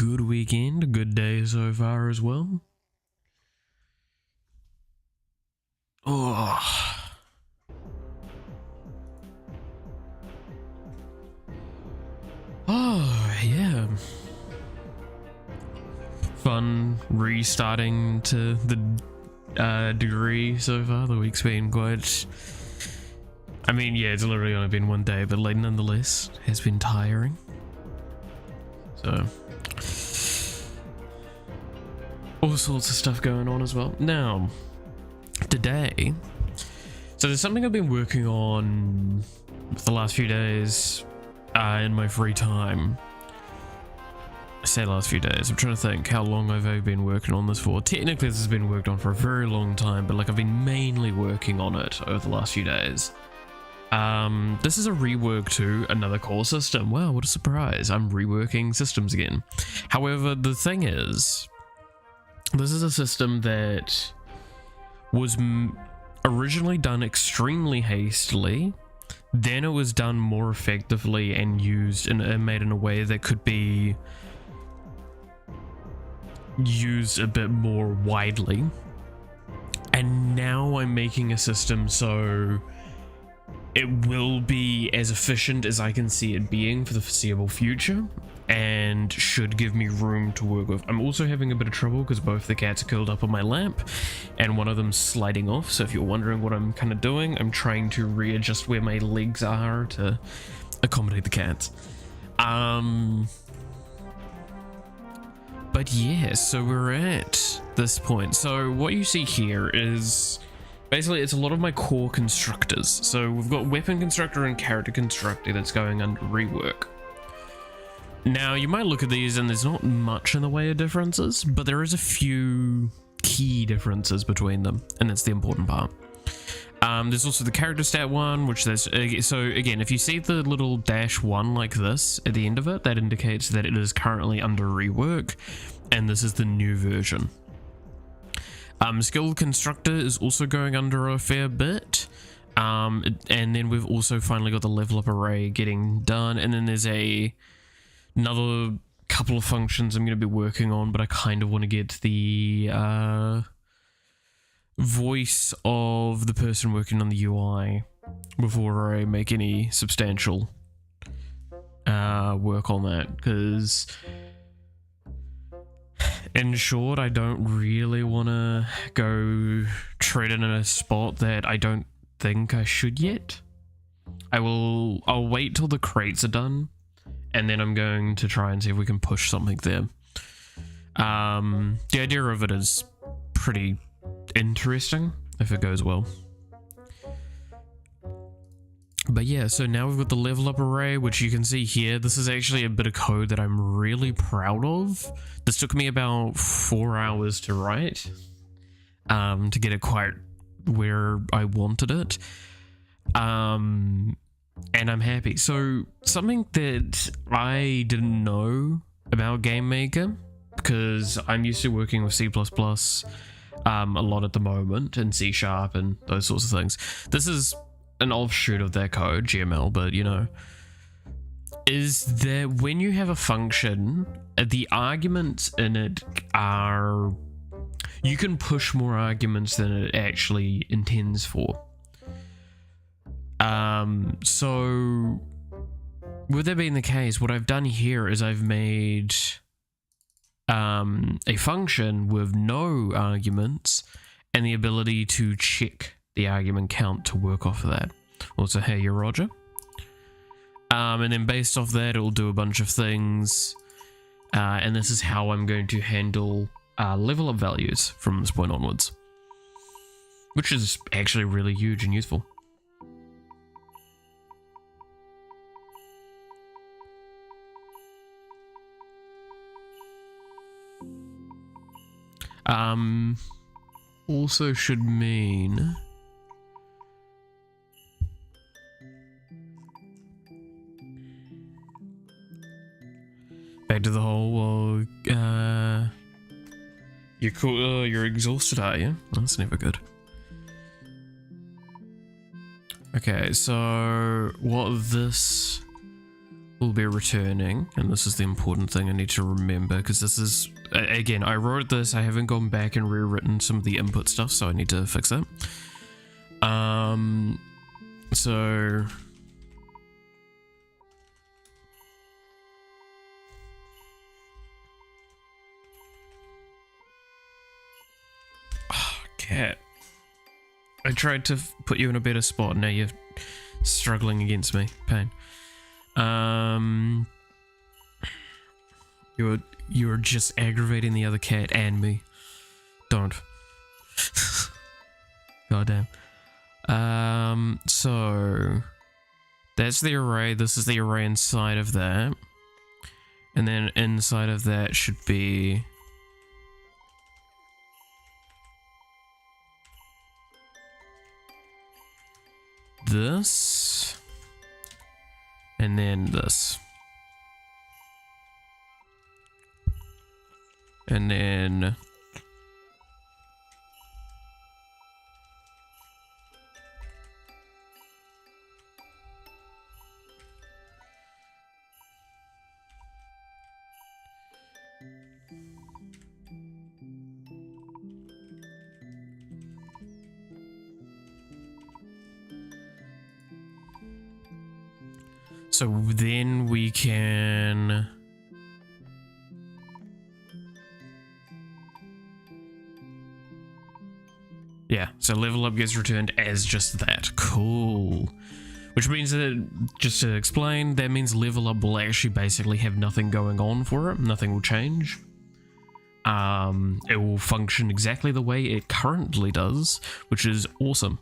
good weekend, a good day so far as well. Oh. Oh, yeah. Fun restarting to the degree so far. The week's been quite... I mean, yeah, it's literally only been one day, but like nonetheless, has been tiring. So... all sorts of stuff going on as well. Now, today... so there's something I've been working on for the last few days in my free time. I say last few days, I'm trying to think how long I've been working on this for. Technically this has been worked on for a very long time, but like I've been mainly working on it over the last few days. This is a rework to another core system. Wow, what a surprise. I'm reworking systems again. However, the thing is, this is a system that was originally done extremely hastily, then it was done more effectively and used and made in a way that could be used a bit more widely, and now I'm making a system so it will be as efficient as I can see it being for the foreseeable future and should give me room to work with. I'm also having a bit of trouble because both the cats are curled up on my lap and one of them's sliding off, so if you're wondering what I'm kind of doing, I'm trying to readjust where my legs are to accommodate the cats. But yeah, so we're at this point. So what you see here is basically it's a lot of my core constructors. So we've got weapon constructor and character constructor that's going under rework. Now you might look at these and there's not much in the way of differences, but there is a few key differences between them, and that's the important part. There's also the character stat one, which there's, so again, if you see the little -1 like this at the end of it, that indicates that it is currently under rework, and this is the new version. Skill constructor is also going under a fair bit, and then we've also finally got the level up array getting done, and then there's another couple of functions I'm going to be working on, but I kind of want to get the voice of the person working on the UI before I make any substantial work on that, because in short, I don't really want to go tread in a spot that I don't think I should yet. I'll wait till the crates are done, and then I'm going to try and see if we can push something there. The idea of it is pretty interesting if it goes well. But yeah, so now we've got the level up array, which you can see here. This is actually a bit of code that I'm really proud of. This took me about 4 hours to write, to get it quite where I wanted it. And I'm happy. So something that I didn't know about Game Maker, because I'm used to working with C++, a lot at the moment, and C# and those sorts of things. This is an offshoot of their code, GML, but you know, is that when you have a function, the arguments in it are, you can push more arguments than it actually intends for. So with that being the case, what I've done here is I've made a function with no arguments and the ability to check the argument count to work off of that. Also, hey, you're Roger. And then based off that, it'll do a bunch of things. And this is how I'm going to handle level up values from this point onwards, which is actually really huge and useful. Also should mean back to the whole, well, you're cool, you're exhausted, are you? That's never good. Okay, so what this will be returning, and this is the important thing I need to remember, because this is, again, I wrote this, I haven't gone back and rewritten some of the input stuff, so I need to fix that. So cat, I tried to put you in a better spot, now you're struggling against me. Pain. You're just aggravating the other cat and me. Don't. Goddamn. So that's the array. This is the array inside of that. And then inside of that should be this. And then this. And then so then we can yeah, so level up gets returned as just that. Cool. Which means that, just to explain, that means level up will actually basically have nothing going on for it. Nothing will change. It will function exactly the way it currently does, which is awesome.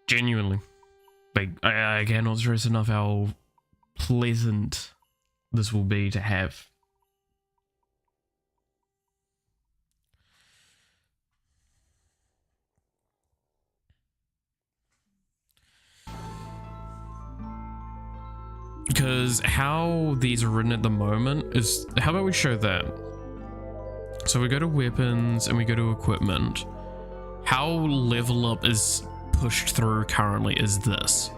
Genuinely. Like, I cannot stress enough how pleasant this will be to have. Because how these are written at the moment is, how about we show that? So we go to weapons and we go to equipment. How level up is pushed through currently is this.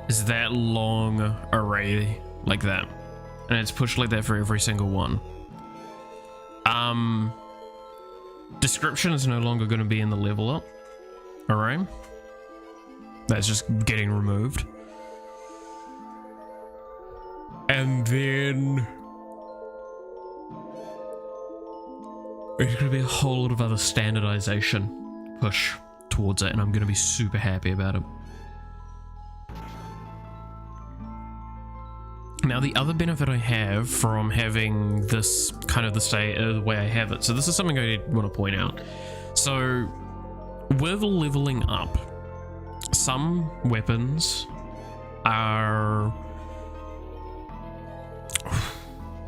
Is that long array like that. And it's pushed like that for every single one. Description is no longer going to be in the level up array. That's just getting removed. And then there's going to be a whole lot of other standardization push towards it, and I'm going to be super happy about it. Now, the other benefit I have from having this kind of the way I have it, so this is something I want to point out. So, with leveling up, some weapons are...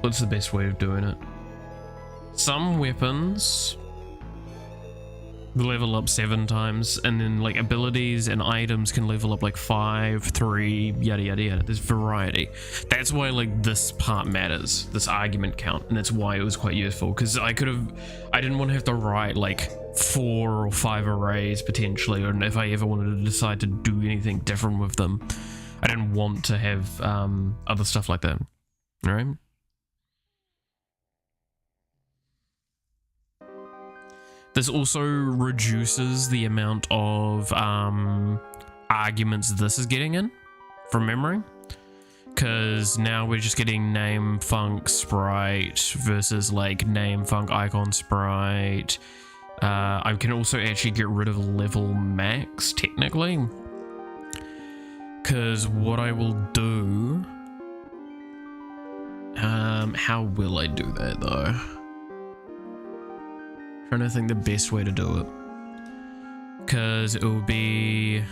What's the best way of doing it? Some weapons level up 7 times, and then like abilities and items can level up like 5, 3, yada yada yada. There's variety. That's why like this part matters, this argument count, and that's why it was quite useful, because I didn't want to have to write like 4 or 5 arrays potentially, or if I ever wanted to decide to do anything different with them, I didn't want to have other stuff like that. All right. This also reduces the amount of arguments this is getting in from memory, because now we're just getting name func sprite versus like name func icon sprite. I can also actually get rid of level max technically, because what I will do, how will I do that though? Trying to think the best way to do it, because it will be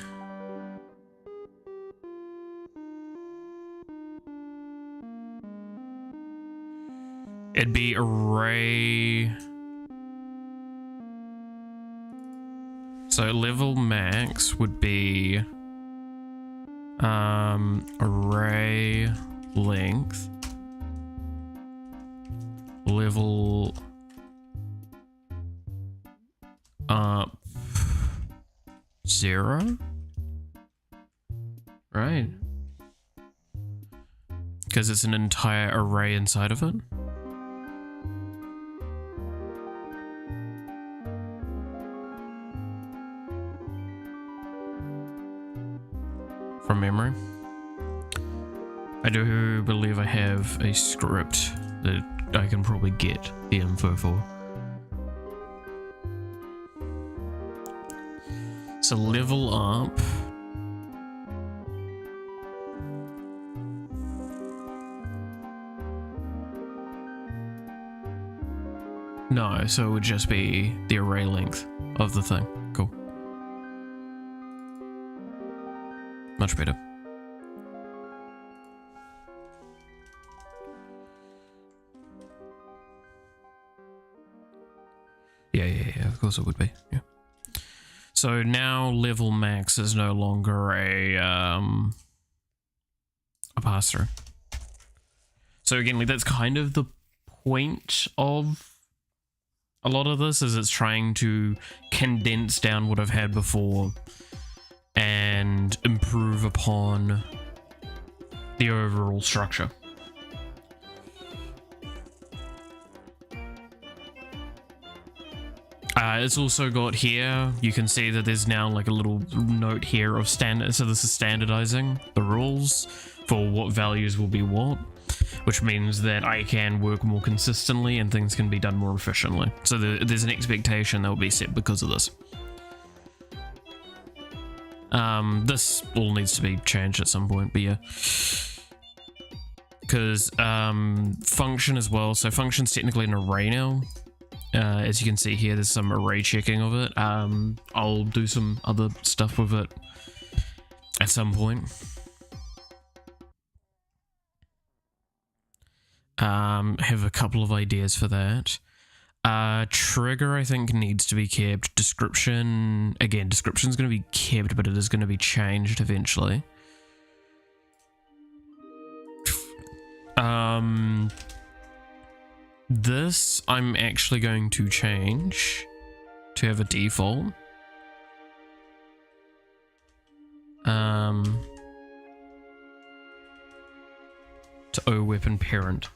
array, so level max would be array length level up 0, right? Because it's an entire array inside of it. From memory. I do believe I have a script that I can probably get the info for. So level up. No, so it would just be the array length of the thing. Cool. Much better. Yeah, of course it would be, yeah. So now level max is no longer a pass-through. So again, like, that's kind of the point of a lot of this, is it's trying to condense down what I've had before and improve upon the overall structure. It's also got here, you can see that there's now like a little note here of standard, so this is standardizing the rules for what values will be what, which means that I can work more consistently and things can be done more efficiently. So there's an expectation that will be set because of this. This all needs to be changed at some point, but yeah. Because function as well, so function's technically an array now. As you can see here, there's some array checking of it. I'll do some other stuff with it at some point. Have a couple of ideas for that. Trigger, I think, needs to be kept. Description, again, description's going to be kept, but it is going to be changed eventually. This I'm actually going to change to have a default. To O weapon parent.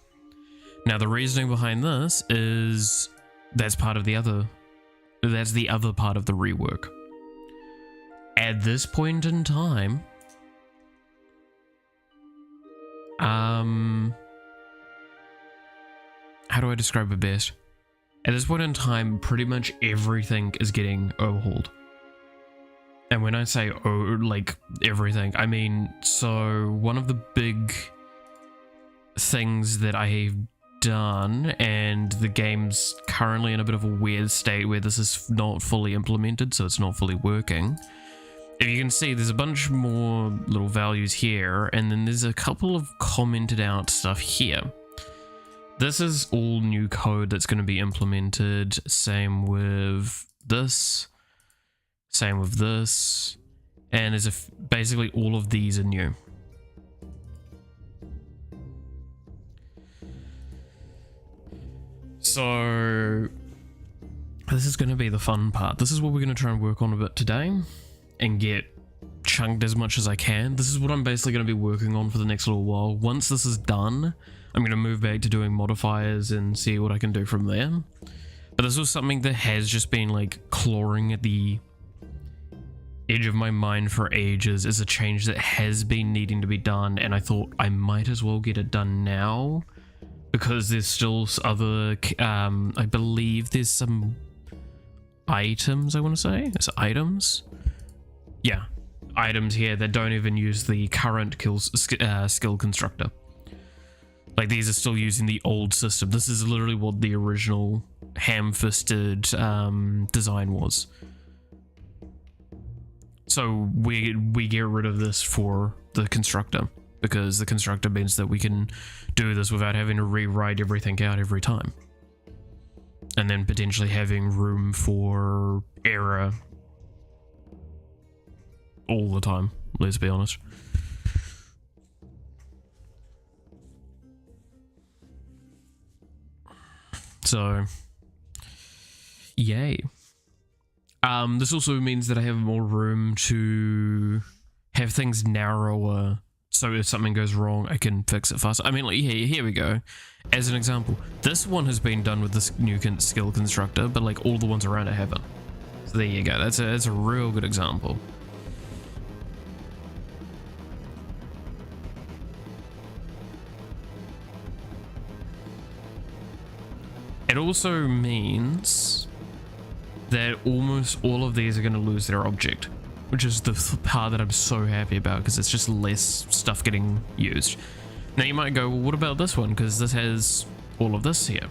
Now the reasoning behind this is that's the other part of the rework. At this point in time, how do I describe it best? At this point in time, pretty much everything is getting overhauled. And when I say like everything, I mean, so one of the big things that I've done, and the game's currently in a bit of a weird state where this is not fully implemented, so it's not fully working. If you can see, there's a bunch more little values here, and then there's a couple of commented out stuff here. This is all new code that's going to be implemented. Same with this. Same with this. And as basically all of these are new. So this is going to be the fun part. This is what we're going to try and work on a bit today and get chunked as much as I can. This is what I'm basically going to be working on for the next little while. Once this is done, I'm going to move back to doing modifiers and see what I can do from there. But this was something that has just been like clawing at the edge of my mind for ages. Is a change that has been needing to be done, and I thought I might as well get it done now because there's still other I believe there's some items, I want to say. It's items. Yeah, items here that don't even use the current skill constructor. Like, these are still using the old system. This is literally what the original ham-fisted design was. So we get rid of this for the constructor, because the constructor means that we can do this without having to rewrite everything out every time. And then potentially having room for error all the time, let's be honest. So, yay. This also means that I have more room to have things narrower, so if something goes wrong, I can fix it faster. I mean, like, here we go. As an example, this one has been done with this new skill constructor, but like all the ones around it haven't. So there you go. That's a real good example. It also means that almost all of these are going to lose their object, which is the part that I'm so happy about, because it's just less stuff getting used. Now you might go, well, what about this one? Because this has all of this here.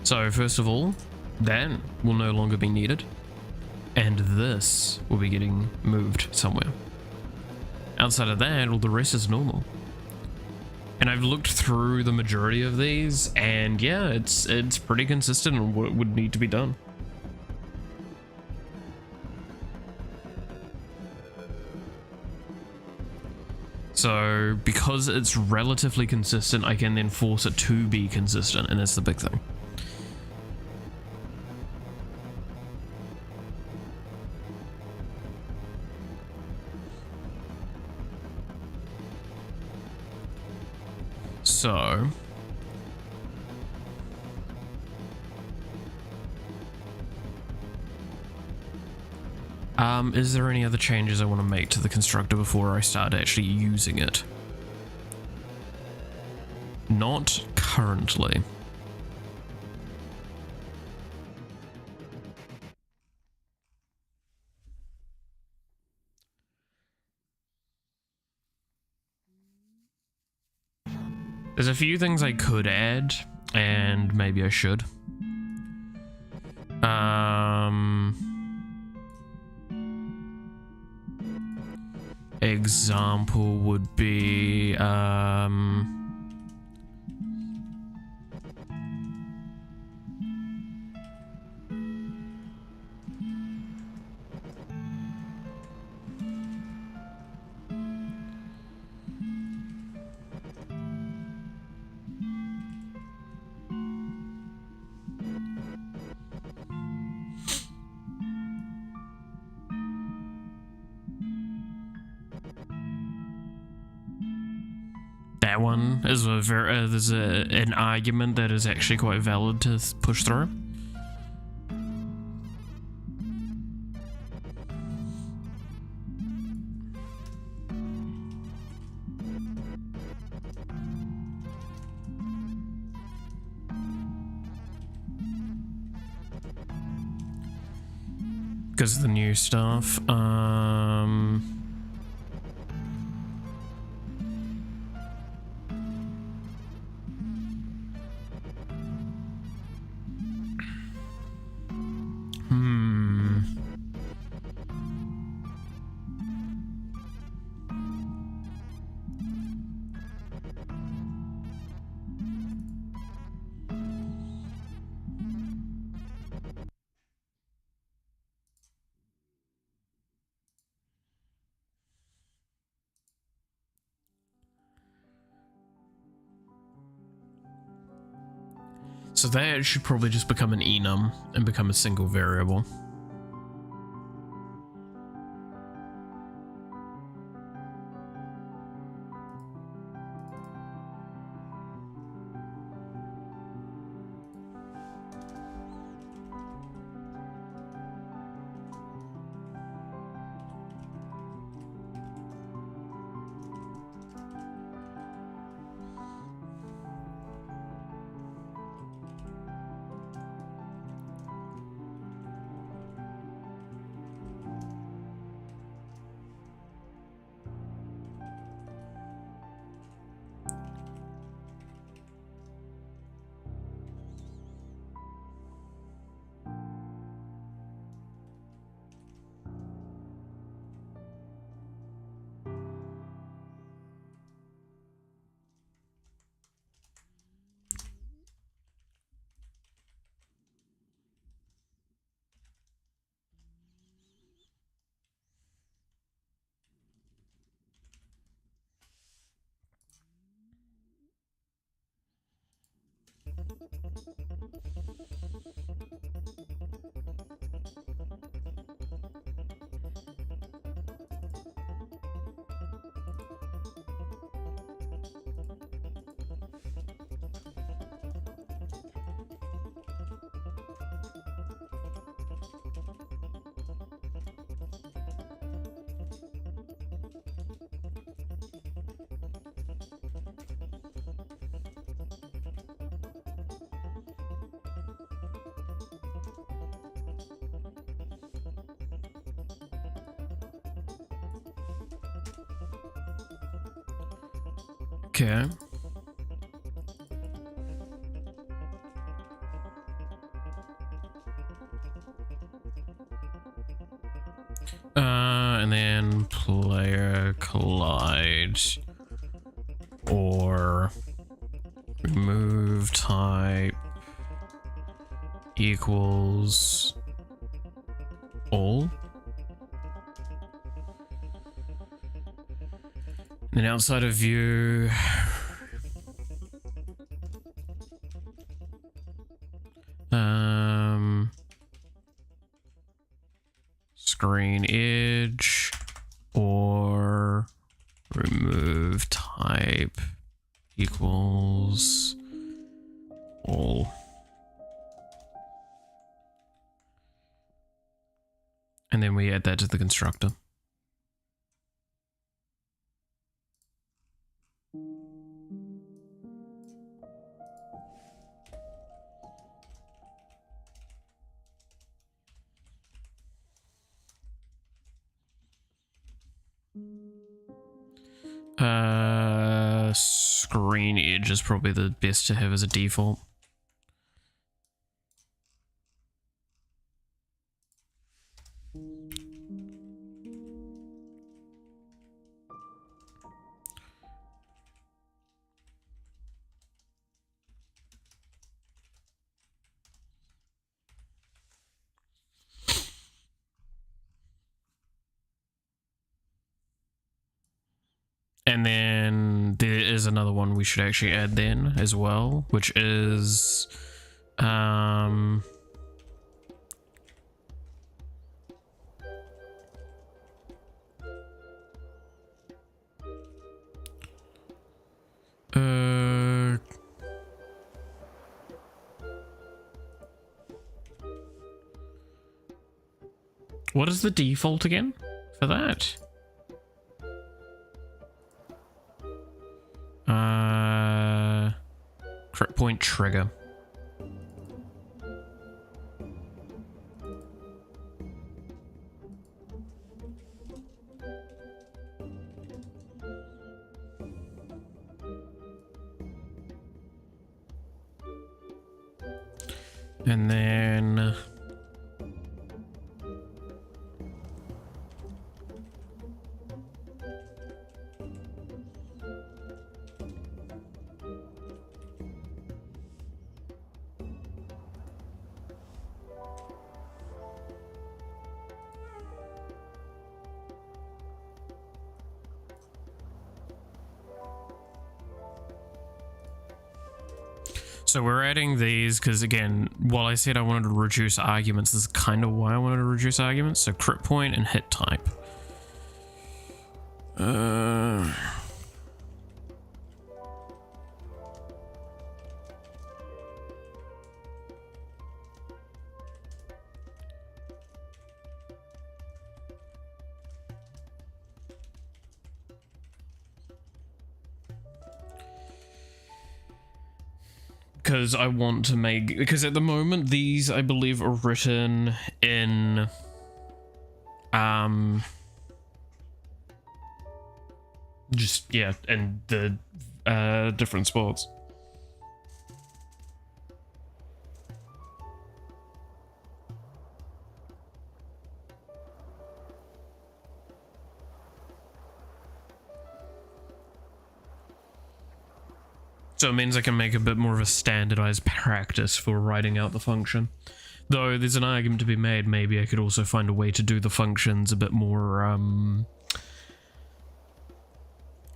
So first of all, that will no longer be needed, and this will be getting moved somewhere. Outside of that, all the rest is normal. And I've looked through the majority of these, and yeah, it's pretty consistent on what would need to be done. So because it's relatively consistent, I can then force it to be consistent, and that's the big thing. So is there any other changes I want to make to the constructor before I start actually using it? Not currently. There's a few things I could add, and maybe I should. Example would be that one is a very there's an argument that is actually quite valid to push through. Because of the new stuff. So that should probably just become an enum and become a single variable. Okay. And then player collide or remove type equals all. Then outside of view, screen edge or remove type equals all. And then we add that to the constructor. Screen edge is probably the best to have as a default. And then there is another one we should actually add then as well, which is what is the default again for that? Crit point trigger. And then so we're adding these because, again, while I said I wanted to reduce arguments, this is kind of why I wanted to reduce arguments. So crit point and hit type. Because I want to make, because at the moment these I believe are written in just in the different spots. So it means I can make a bit more of a standardized practice for writing out the function. Though there's an argument to be made, maybe I could also find a way to do the functions a bit more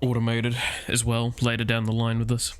automated as well later down the line with this.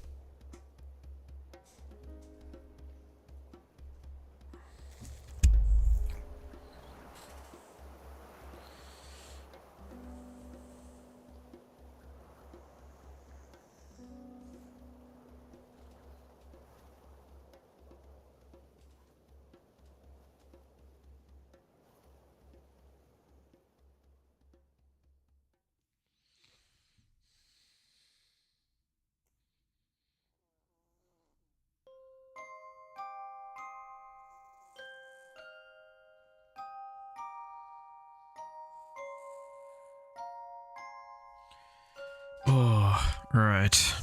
Oh, right.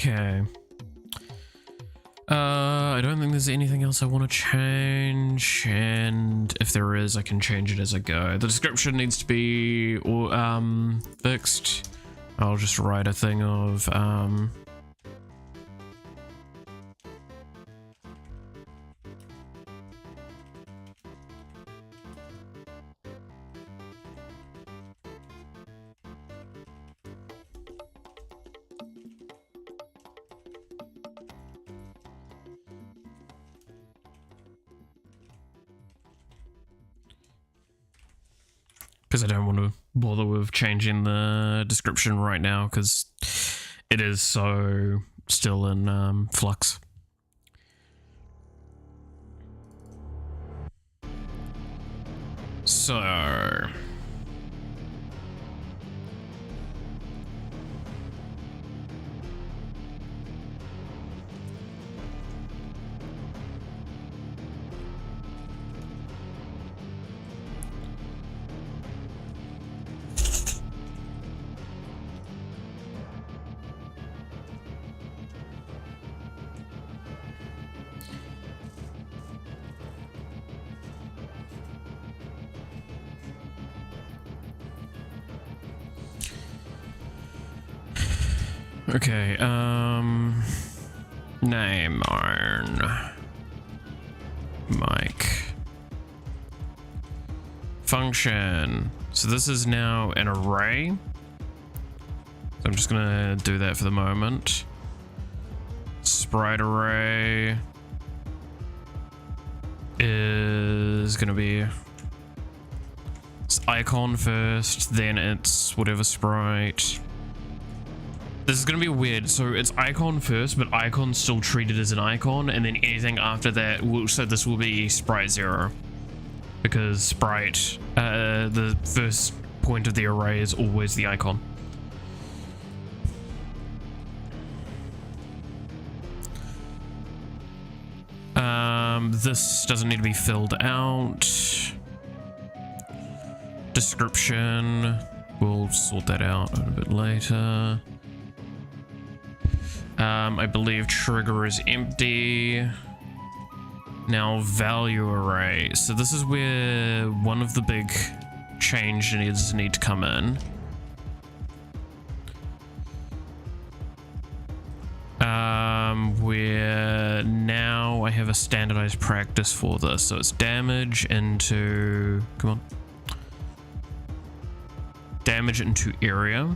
Okay. I don't think there's anything else I want to change, and if there is, I can change it as I go. The description needs to be fixed. I'll just write a thing of because I don't want to bother with changing the description right now because it is so still in flux. So okay, name Iron Mike. Function. So this is now an array. So I'm just gonna do that for the moment. Sprite array is gonna be it's icon first, then it's whatever sprite. This is gonna be weird. So it's icon first, but icon's still treated as an icon, and then anything after that will, so this will be sprite 0. Because sprite, the first point of the array is always the icon. This doesn't need to be filled out. Description, we'll sort that out a bit later. I believe trigger is empty. Now value array. So this is where one of the big changes need to come in. Where now I have a standardized practice for this. So it's damage into, come on. Damage into area.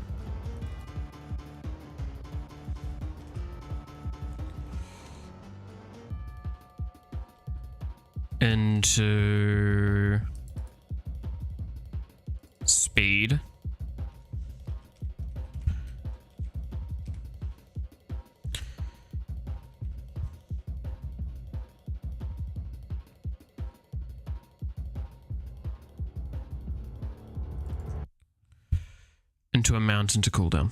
Into speed. Into amount into cooldown.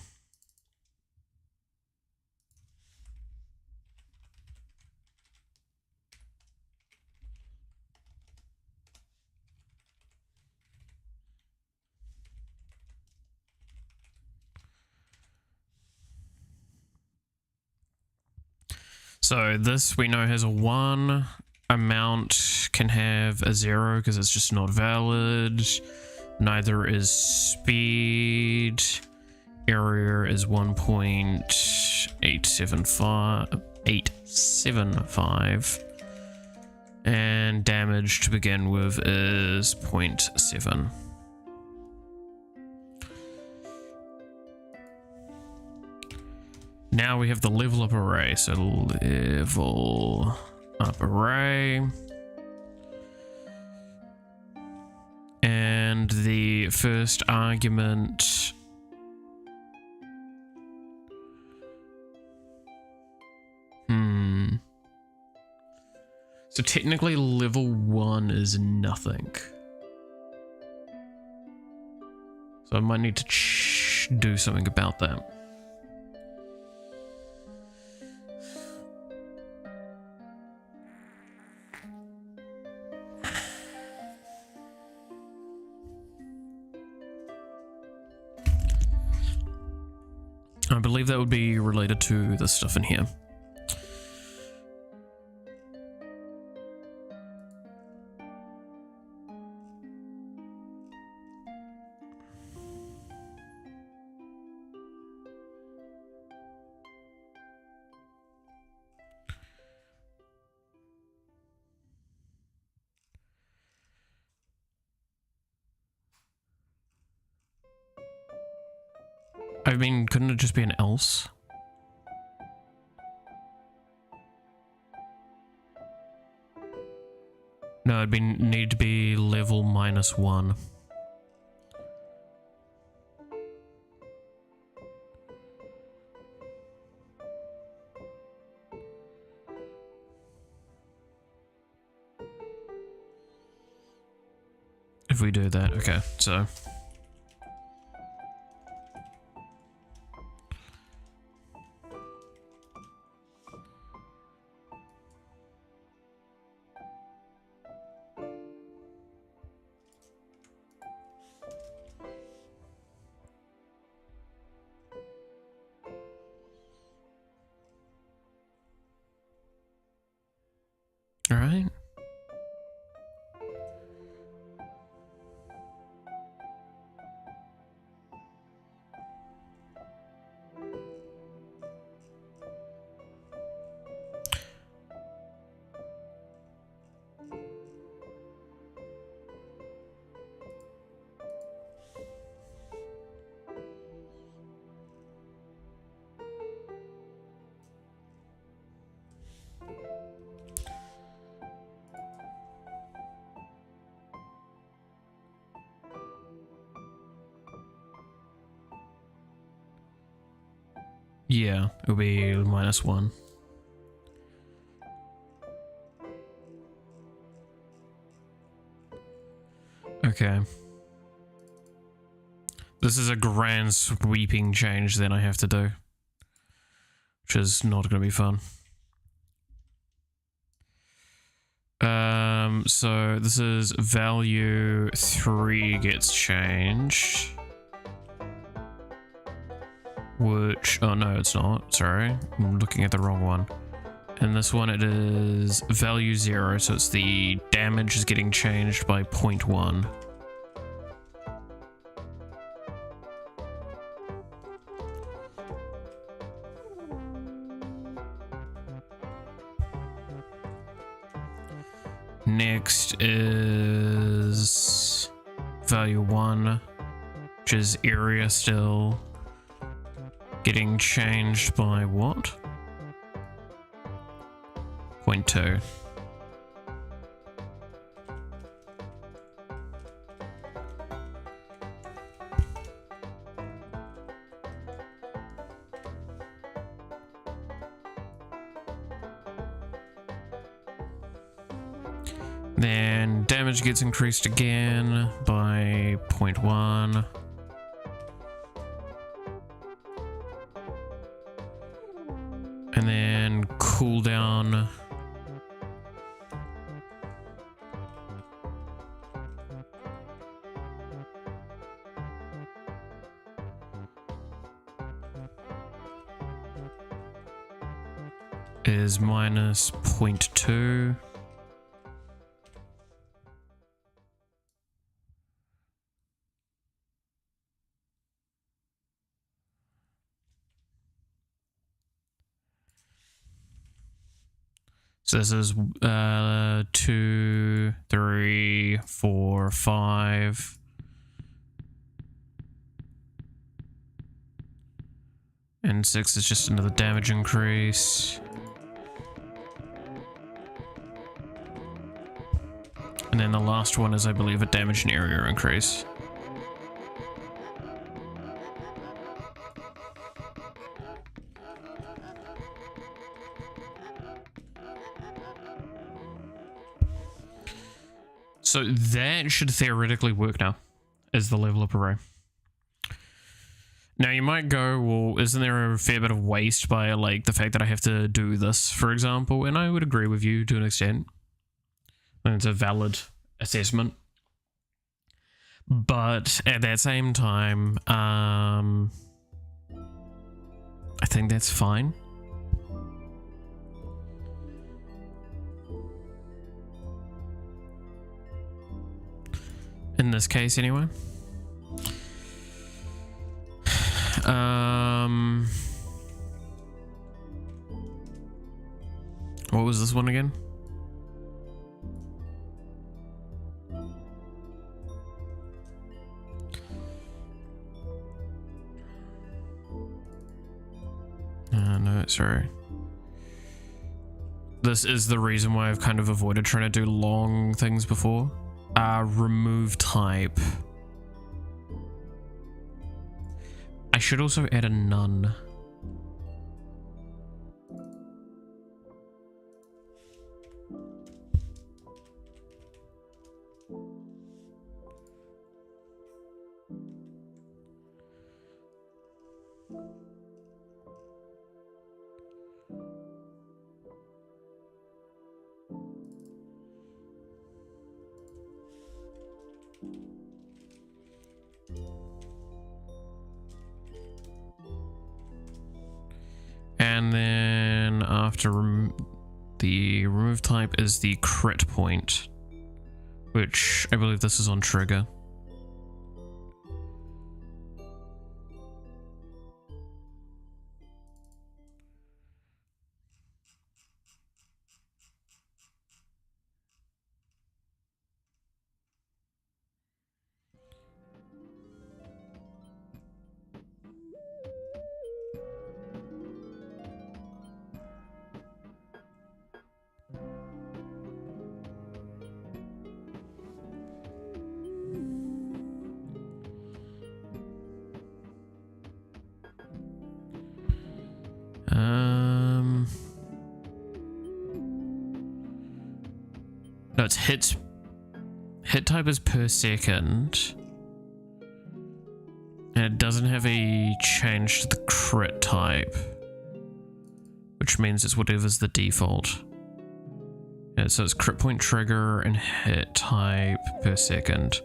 So this we know has a 1, amount can have a 0 because it's just not valid. Neither is speed. Area is 1.875. And damage to begin with is 0.7. Now we have the level up array. So level up array. And the first argument so technically level 1 is nothing. So I might need to do something about that. I believe that would be related to this stuff in here. I mean, couldn't it just be an else? No, it'd need to be level -1. If we do that, okay, so. All right. Yeah, it'll be -1. Okay. This is a grand sweeping change then I have to do, which is not going to be fun. So this is value 3 gets changed. Which, oh no, it's not. Sorry, I'm looking at the wrong one. And this one, it is value 0, so it's the damage is getting changed by 0.1. Next is value 1, which is area still. Getting changed by what? 0.2. Then damage gets increased again by 0.1. And then cooldown is -0.2. So this is 2, 3, 4, 5. And 6 is just another damage increase. And then the last one is, I believe, a damage and area increase. So that should theoretically work now as the level up array. Now you might go, well, isn't there a fair bit of waste by like the fact that I have to do this, for example? And I would agree with you to an extent. And it's a valid assessment. But at that same time, I think that's fine. In this case, anyway. What was this one again? No, sorry. This is the reason why I've kind of avoided trying to do long things before. Remove type. I should also add a none. And then after the remove type is the crit point, which I believe this is on trigger. No, it's hit type is per second, and it doesn't have a change to the crit type, which means it's whatever's the default. Yeah, so it's crit point, trigger, and hit type per second.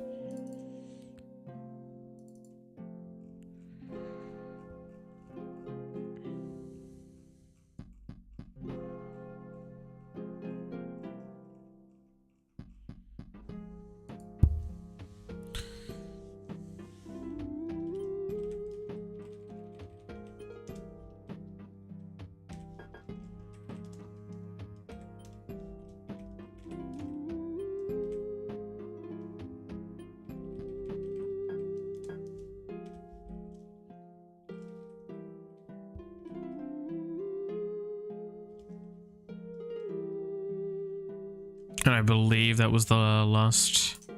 And I believe that was the last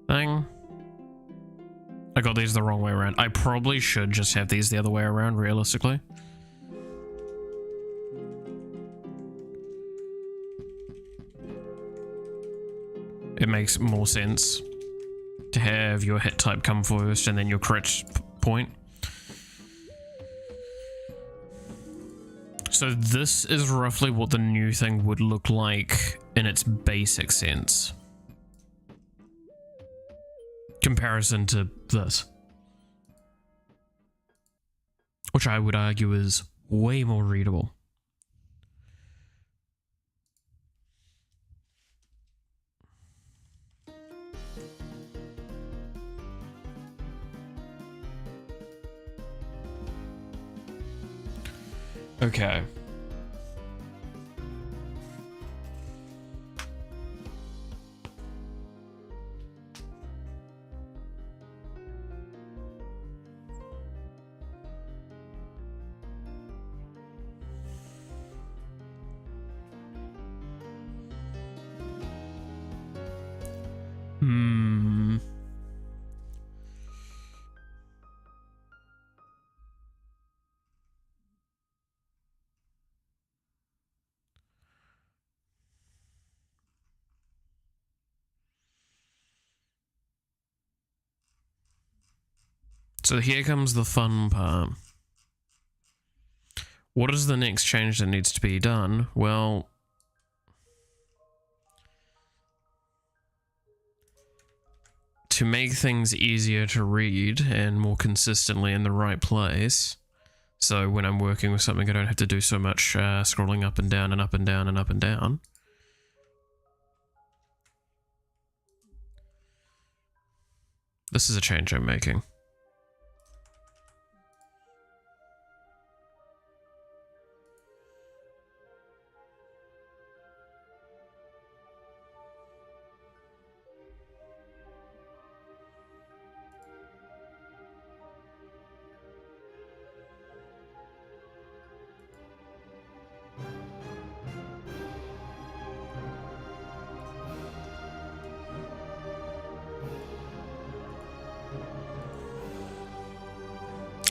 thing. I got these the wrong way around. I probably should just have these the other way around, realistically. It makes more sense to have your hit type come first and then your crit point. So this is roughly what the new thing would look like in its basic sense. Comparison to this. Which I would argue is way more readable. Okay. So here comes the fun part. What is the next change that needs to be done? Well, to make things easier to read and more consistently in the right place. So when I'm working with something, I don't have to do so much scrolling up and down and up and down and up and down. This is a change I'm making.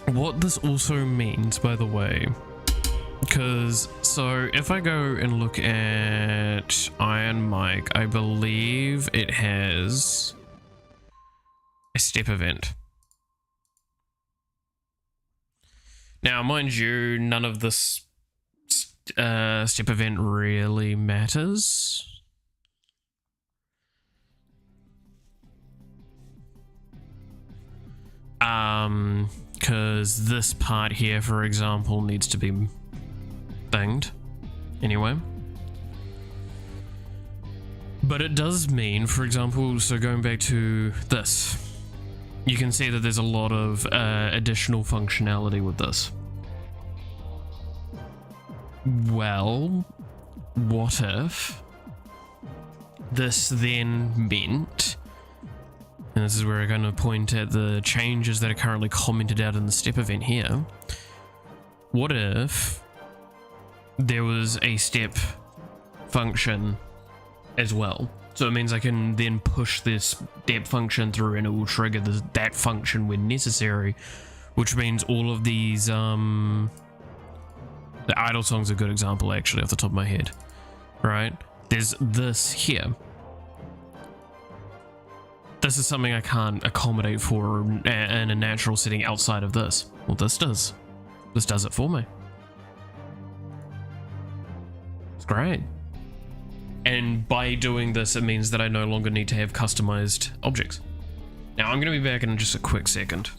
What this also means, by the way, because so if I go and look at Iron Mike, I believe it has a step event. Now, mind you, none of this step event really matters. Because this part here, for example, needs to be thinged anyway. But it does mean, for example, so going back to this, you can see that there's a lot of additional functionality with this. Well, what if this then meant, and this is where I kind of point at the changes that are currently commented out in the step event here. What if there was a step function as well? So it means I can then push this step function through and it will trigger that function when necessary, which means all of these, the idle song's a good example actually off the top of my head, right? There's this here. This is something I can't accommodate for in a natural setting outside of this. Well, this does. This does it for me. It's great. And by doing this, it means that I no longer need to have customized objects. Now, I'm going to be back in just a quick second.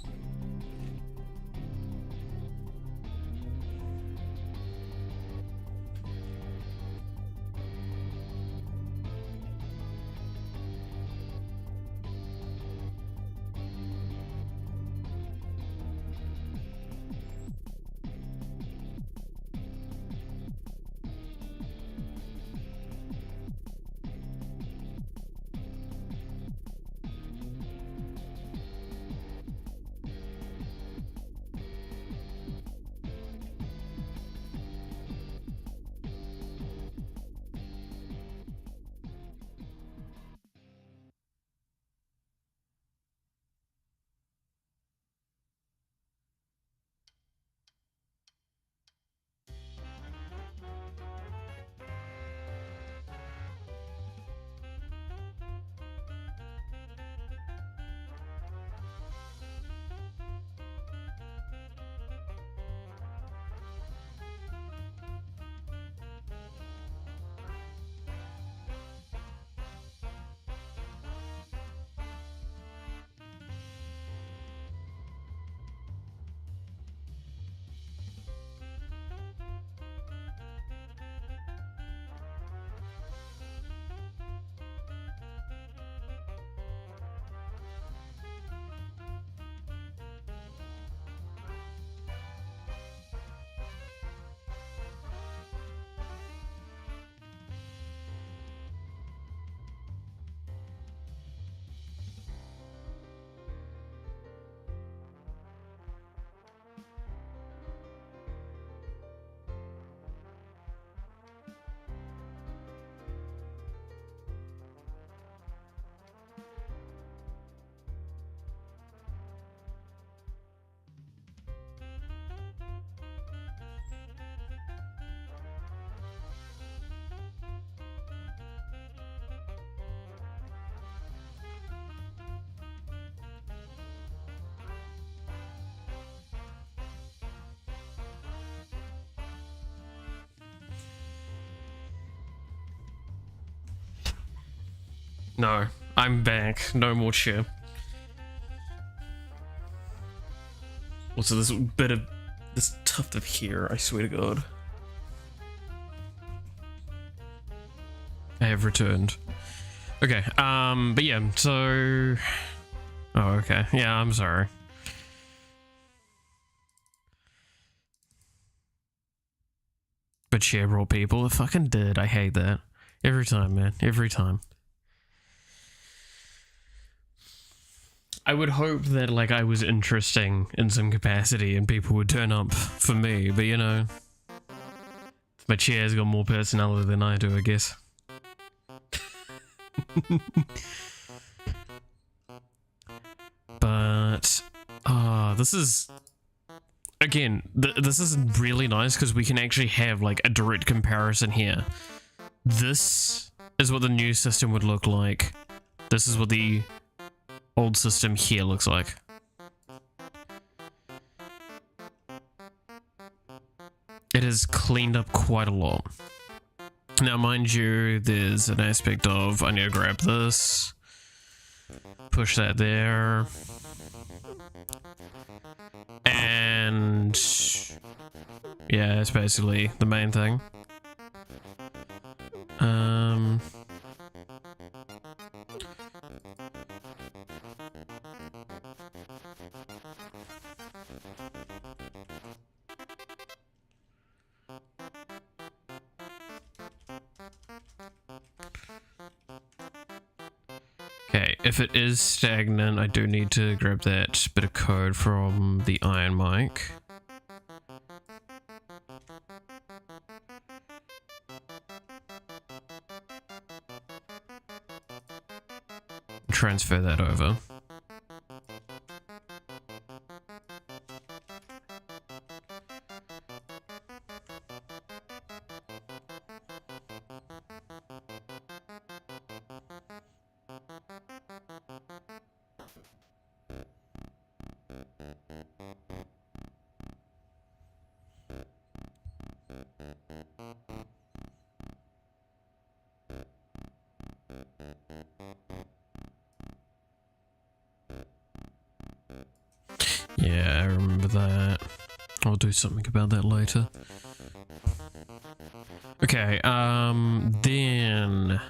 No, I'm back. No more cheer. Also, this tuft of hair, I swear to God. I have returned. Okay, but yeah, so... Oh, okay. Yeah, I'm sorry. But share brought people, it fucking did. I hate that. Every time, man. Every time. I would hope that, like, I was interesting in some capacity and people would turn up for me, but you know... My chair's got more personality than I do, I guess. But... this is... Again, this is really nice because we can actually have like a direct comparison here. This is what the new system would look like. This is what the old system here looks like. It has cleaned up quite a lot. Now, mind you, there's an aspect of I need to grab this, push that there. And yeah, it's basically the main thing. Okay, if it is stagnant, I do need to grab that bit of code from the iron mic. Transfer that over. Yeah, I remember that. I'll do something about that later. Okay, then...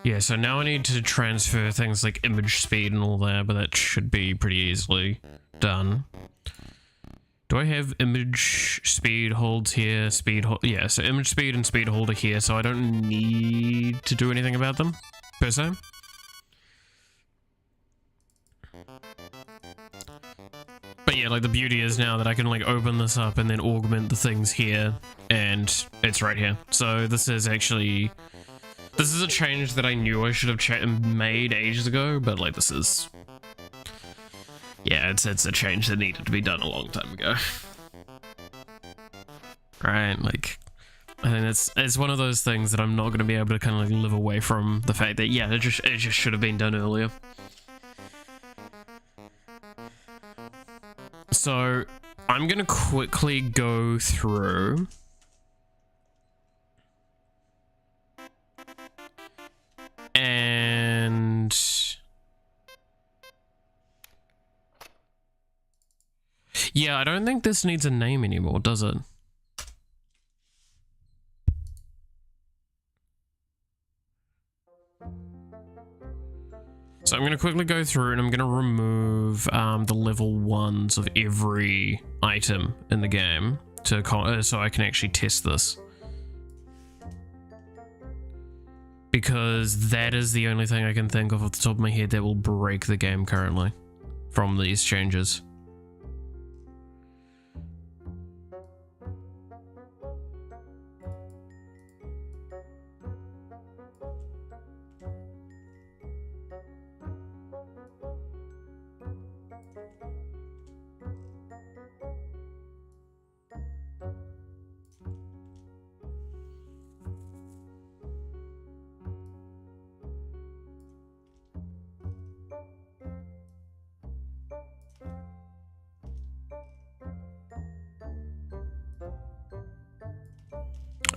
Yeah, so now I need to transfer things like image speed and all that, but that should be pretty easily done. Do I have image speed holds here, yeah, so image speed and speed holder here, so I don't need to do anything about them, per se. But yeah, like the beauty is now that I can like open this up and then augment the things here, and it's right here. So this is actually, this is a change that I knew I should have made ages ago, but like this is, yeah, it's a change that needed to be done a long time ago. Right, like, I think it's one of those things that I'm not going to be able to kind of like live away from the fact that, yeah, it just should have been done earlier. So I'm going to quickly go through and yeah, I don't think this needs a name anymore, does it? So I'm going to quickly go through and I'm going to remove the level 1s of every item in the game to so I can actually test this. Because that is the only thing I can think of off the top of my head that will break the game currently from these changes.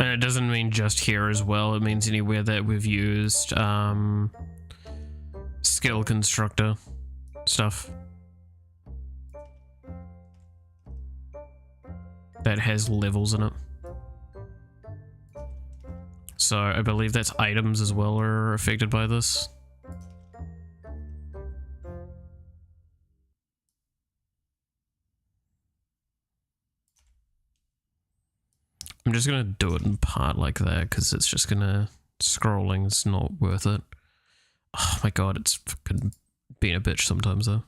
And it doesn't mean just here as well, it means anywhere that we've used skill constructor stuff. that has levels in it. So I believe that's items as well are affected by this. I'm just gonna do it in part like that because it's just gonna, scrolling is not worth it. Oh my god, it's fucking being a bitch sometimes though.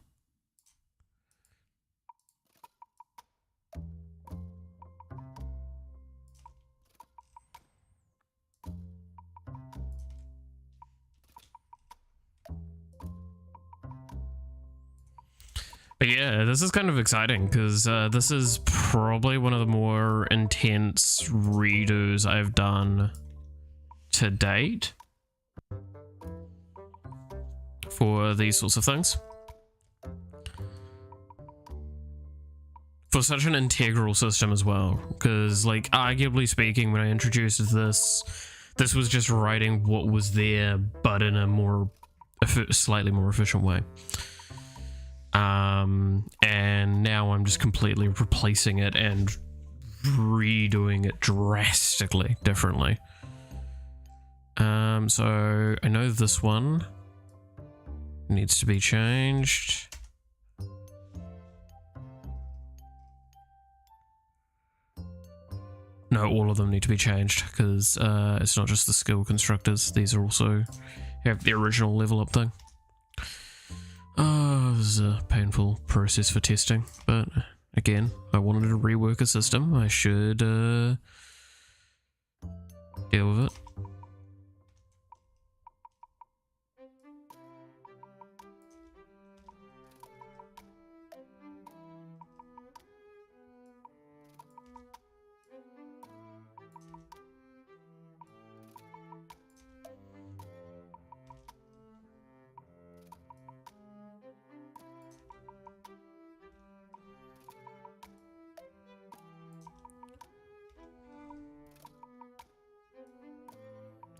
But yeah, this is kind of exciting because this is probably one of the more intense redos I've done to date for these sorts of things. For such an integral system as well, because like arguably speaking, when I introduced this was just writing what was there, but in a more slightly more efficient way. And now I'm just completely replacing it and redoing it drastically differently. So I know this one needs to be changed. No, all of them need to be changed because it's not just the skill constructors. These are also have the original level up thing. Oh, this is a painful process for testing, but again, I wanted to rework a system. I should deal with it.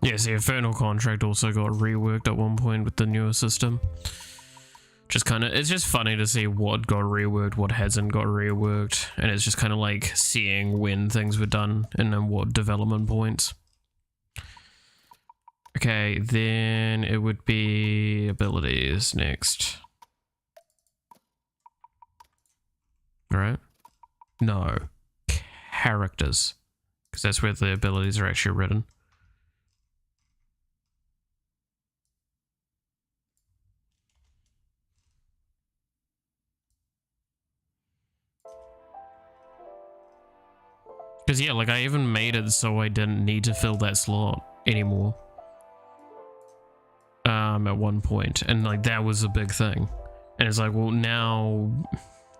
Yes, the Infernal Contract also got reworked at one point with the newer system. Just kind of, it's just funny to see what got reworked, what hasn't got reworked, and it's just kind of like seeing when things were done and then what development points. Okay, then it would be abilities next. Alright. No. Characters. Because that's where the abilities are actually written. Because yeah, like I even made it so I didn't need to fill that slot anymore. At one point, and like that was a big thing. And it's like, well, now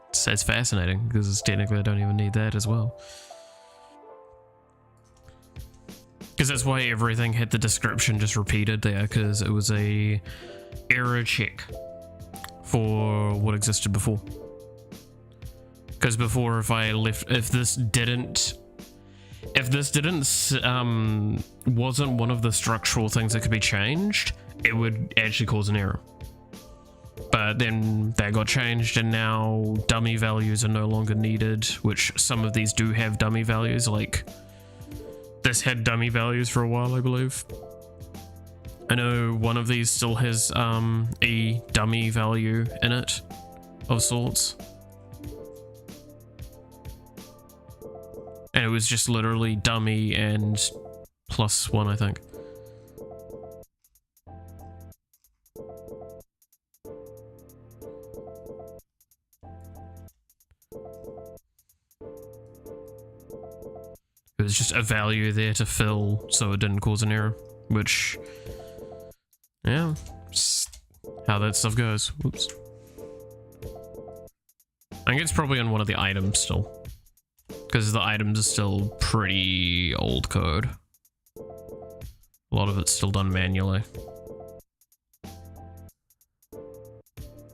it's fascinating because technically I don't even need that as well. Because that's why everything had the description just repeated there, because it was a error check for what existed before. Because before, if this wasn't one of the structural things that could be changed, it would actually cause an error. But then that got changed, and now dummy values are no longer needed, which some of these do have dummy values. Like this had dummy values for a while, I believe. I know one of these still has a dummy value in it of sorts. And it was just literally dummy and +1, I think. It was just a value there to fill so it didn't cause an error, which, yeah, just how that stuff goes. Whoops. I think it's probably on one of the items still, because the items are still pretty old code. A lot of it's still done manually.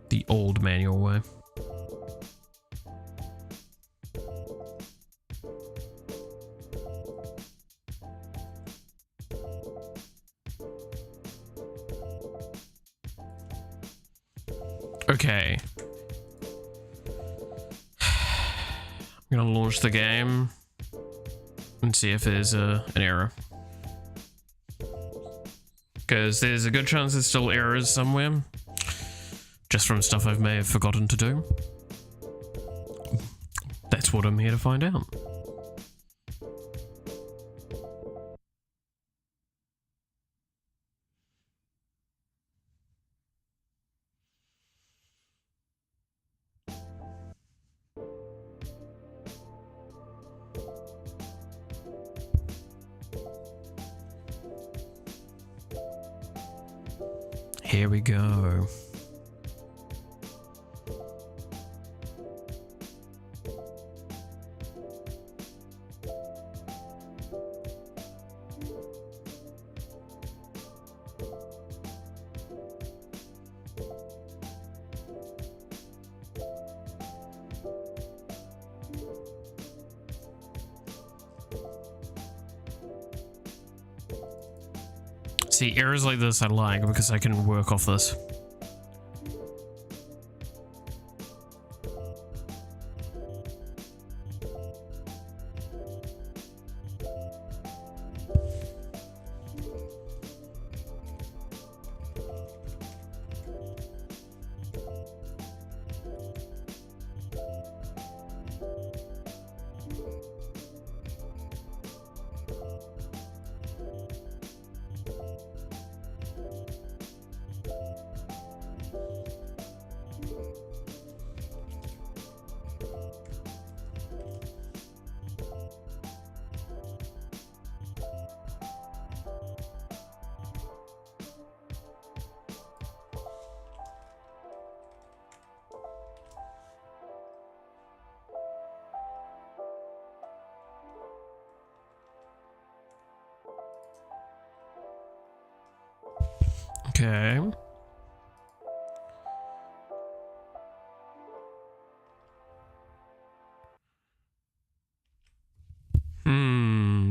The old manual way. Okay. I'm gonna launch the game. and see if there's an error. Because there's a good chance there's still errors somewhere, just from stuff I may have forgotten to do. That's what I'm here to find out. Here we go. See, errors like this I like because I can work off this. Okay.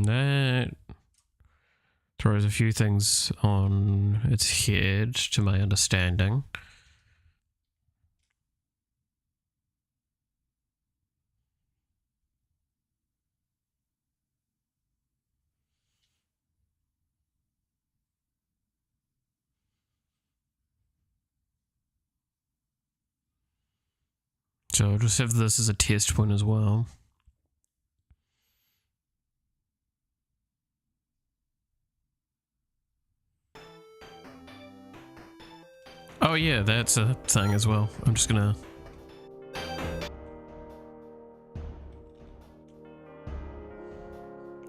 That throws a few things on its head, to my understanding. So I'll just have this as a test point as well. Oh yeah, that's a thing as well. I'm just gonna...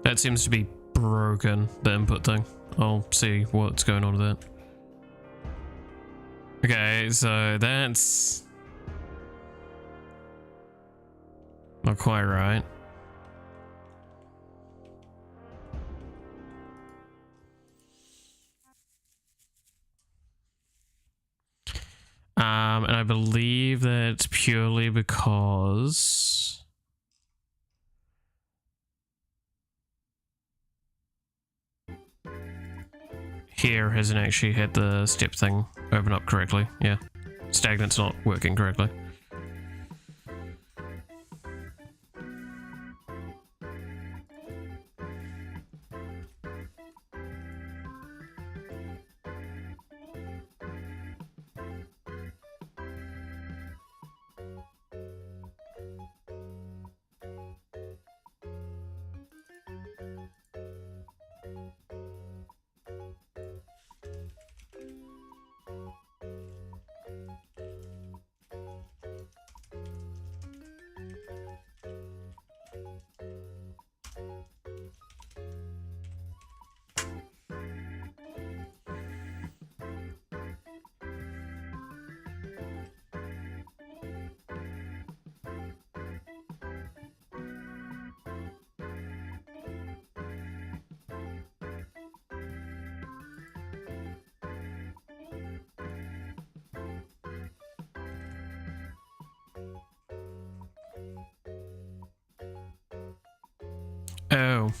That seems to be broken, the input thing. I'll see what's going on with that. Okay, so that's... not quite right. And I believe that's purely because here hasn't actually had the step thing open up correctly. Yeah, stagnant's not working correctly. Oh.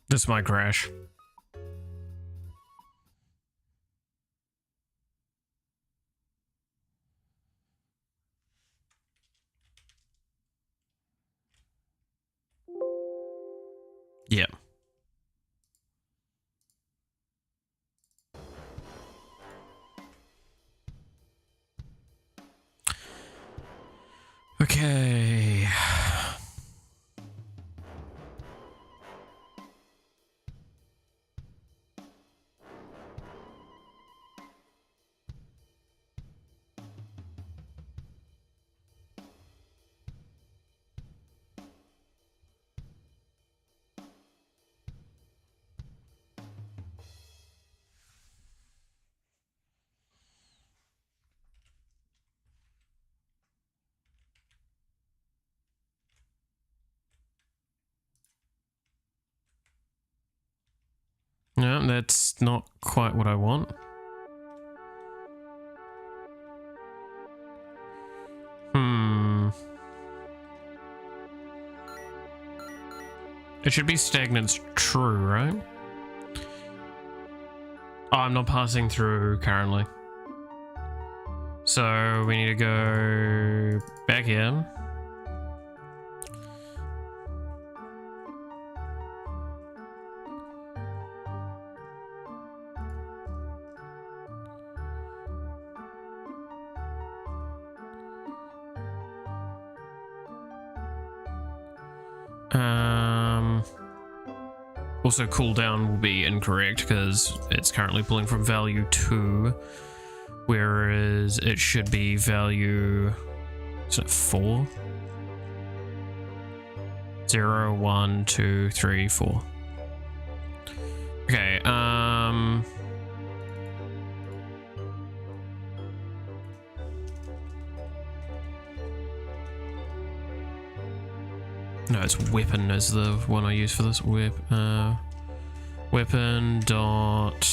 This might crash. Yeah. Okay. No, that's not quite what I want. It should be stagnant true, right? Oh, I'm not passing through currently. So we need to go back here. Also cooldown will be incorrect because it's currently pulling from value 2, whereas it should be value, is it 4? 0, 1, 2, 3, 4. Okay, no, it's weapon is the one I use for this. Weapon dot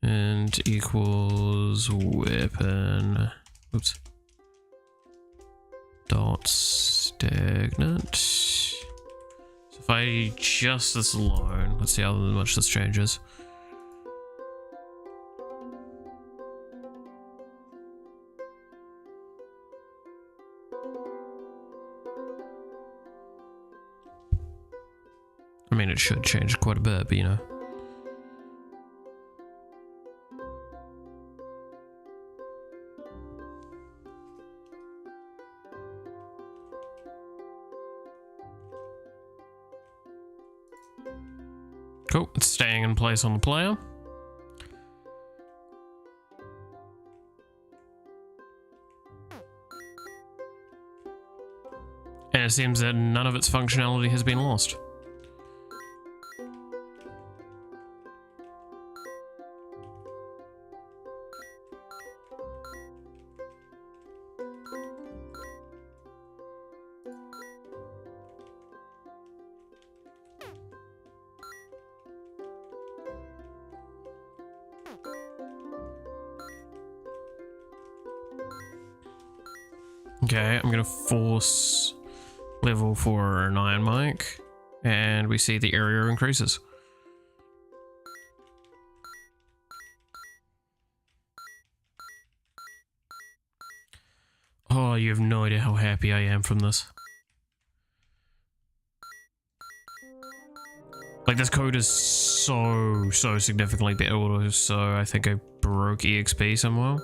and equals weapon. Oops. Dot stagnant. So if I adjust this alone, let's see how much this changes. I mean, it should change quite a bit, but you know. Cool, it's staying in place on the player. And it seems that none of its functionality has been lost. Okay, I'm gonna force level for an iron mic, and we see the area increases. Oh, you have no idea how happy I am from this. Like, this code is so significantly better, so I think I broke EXP somewhere.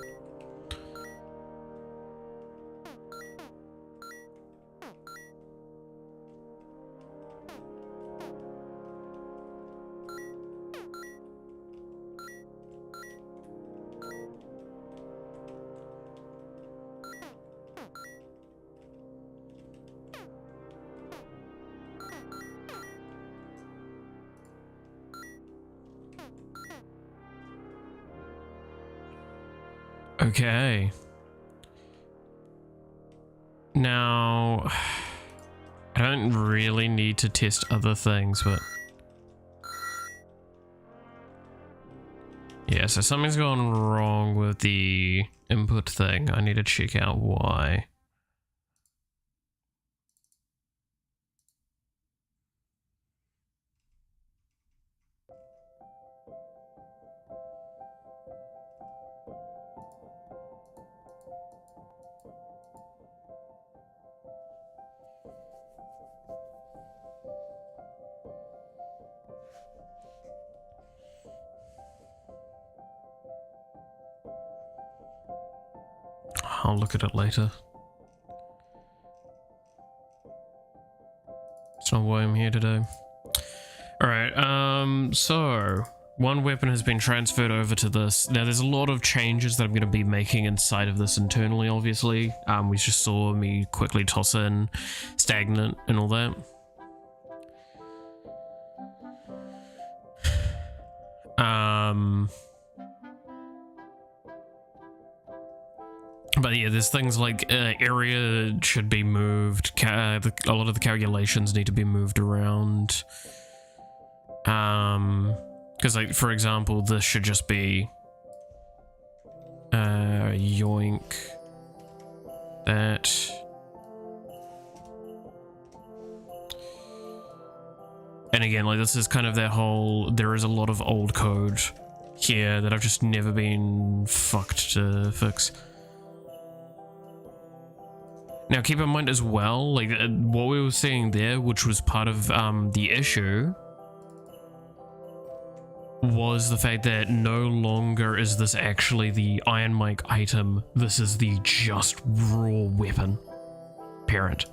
Okay. Now, I don't really need to test other things, but Okay, so something's gone wrong with the input thing. I need to check out why. I'll look at it later. It's not why I'm here today. Alright, so one weapon has been transferred over to this. Now there's a lot of changes that I'm going to be making inside of this internally, obviously. We just saw me quickly toss in stagnant and all that. But yeah, there's things like area should be moved. A lot of the calculations need to be moved around. Because like, for example, this should just be yoink that. And again, like this is kind of that whole, there is a lot of old code here that I've just never been fucked to fix. Now keep in mind as well, like what we were seeing there, which was part of the issue, was the fact that no longer is this actually the Iron Mike item, this is the just raw weapon parent.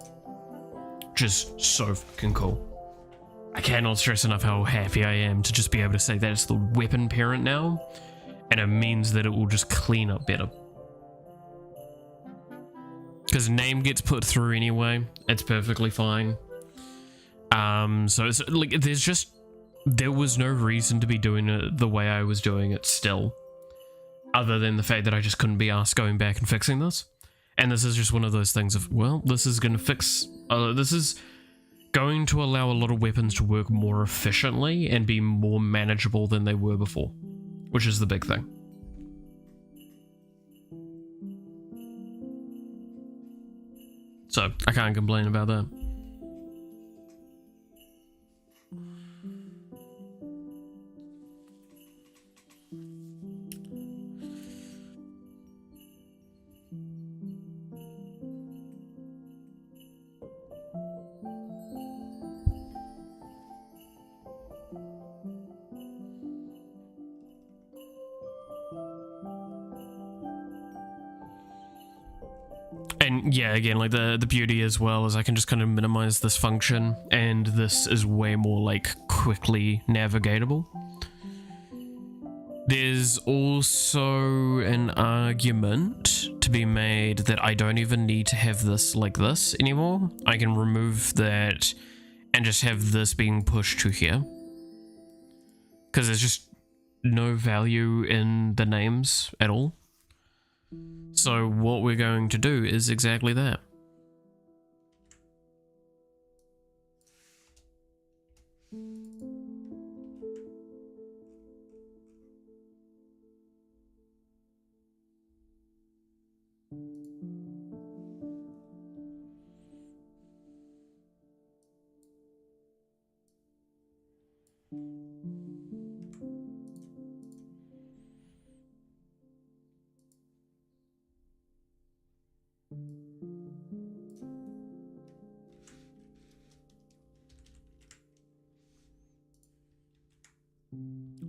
Just so fucking cool. I cannot stress enough how happy I am to just be able to say that it's the weapon parent now, and it means that it will just clean up better. Because name gets put through anyway, it's perfectly fine. So it's like there was no reason to be doing it the way I was doing it still, other than the fact that I just couldn't be asked going back and fixing this. And this is just one of those things of, well, this is going to fix, this is going to allow a lot of weapons to work more efficiently and be more manageable than they were before, which is the big thing. So I can't complain about that. And yeah, again, like the beauty as well is I can just kind of minimize this function, and this is way more like quickly navigatable. There's also an argument to be made that I don't even need to have this like this anymore. I can remove that and just have this being pushed to here, because there's just no value in the names at all. So what we're going to do is exactly that.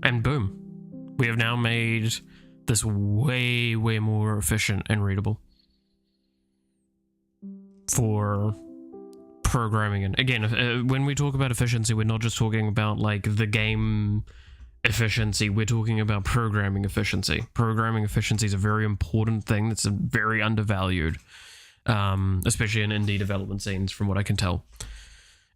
And boom, we have now made this way more efficient and readable for programming. And again, when we talk about efficiency, we're not just talking about like the game efficiency, we're talking about programming efficiency. Programming efficiency is a very important thing that's very undervalued, especially in indie development scenes, from what I can tell.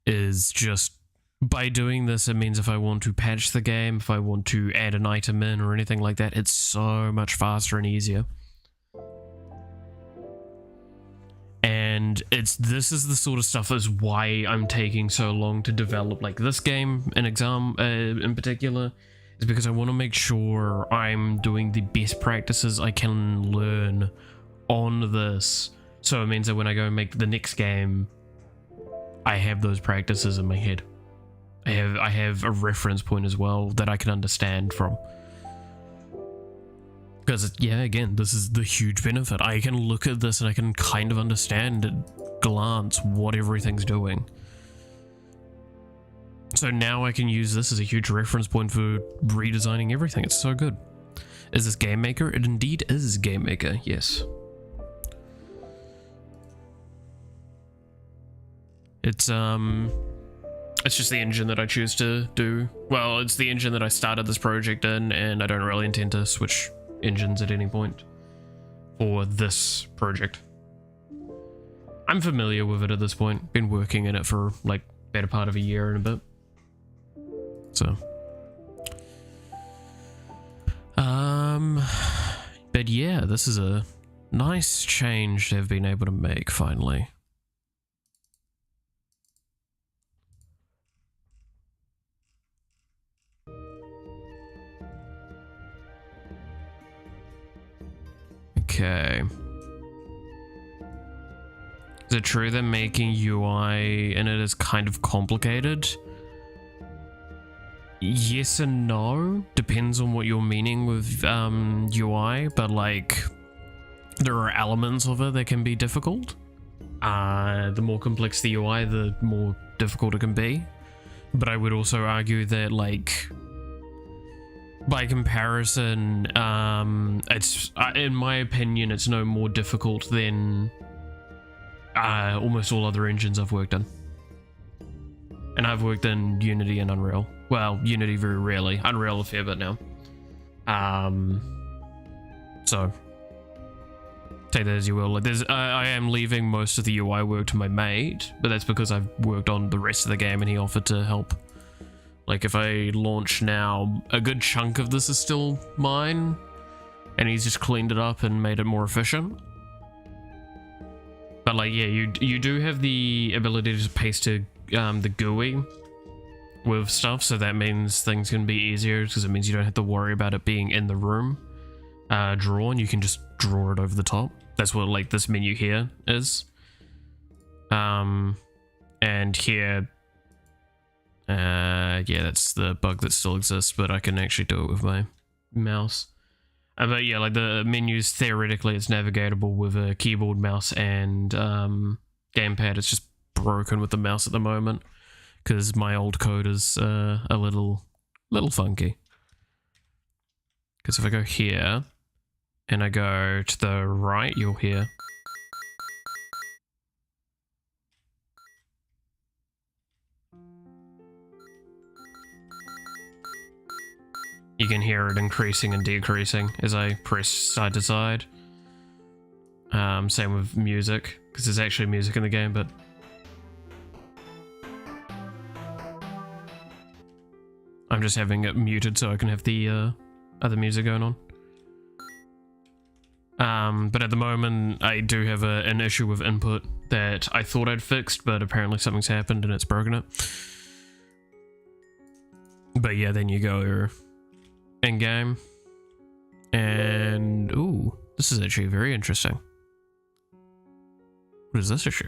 Is just by doing this, it means if I want to patch the game, if I want to add an item in or anything like that, it's so much faster and easier. And this is the sort of stuff that's why I'm taking so long to develop like this game in particular, is because I want to make sure I'm doing the best practices I can learn on this. So it means that when I go and make the next game, I have those practices in my head. I have a reference point as well that I can understand from. Because, yeah, again, this is the huge benefit. I can look at this and I can kind of understand at a glance what everything's doing. So now I can use this as a huge reference point for redesigning everything. It's so good. Is this Game Maker? It indeed is Game Maker, yes. It's just the engine that I choose to do. Well, it's the engine that I started this project in, and I don't really intend to switch engines at any point for this project. I'm familiar with it at this point. Been working in it for like better part of a year and a bit. So, but yeah, this is a nice change they've been able to make finally. Okay. Is it true that making UI in it is kind of complicated? Yes and no. Depends on what you're meaning with UI, but like there are elements of it that can be difficult. The more complex the UI, the more difficult it can be. But I would also argue that like by comparison, it's in my opinion, it's no more difficult than almost all other engines I've worked in. And I've worked in Unity and Unreal. Well, Unity very rarely. Unreal a fair bit now. So take that as you will. Like, I am leaving most of the UI work to my mate, but that's because I've worked on the rest of the game and he offered to help. Like, if I launch now, a good chunk of this is still mine, and he's just cleaned it up and made it more efficient. But like, yeah, you do have the ability to paste to the GUI with stuff, so that means things can be easier because it means you don't have to worry about it being in the room drawn. You can just draw it over the top. That's what like this menu here is. And here, yeah, that's the bug that still exists, but I can actually do it with my mouse. But yeah, like the menus, theoretically it's navigatable with a keyboard, mouse, and gamepad. It's just broken with the mouse at the moment because my old code is a little funky. Because if I go here and I go to the right, you'll hear. You can hear it increasing and decreasing as I press side to side. Same with music, because there's actually music in the game, but I'm just having it muted so I can have the other music going on. But at the moment, I do have an issue with input that I thought I'd fixed, but apparently something's happened and it's broken it. But yeah, then you go in game, and ooh, this is actually very interesting. What is this issue?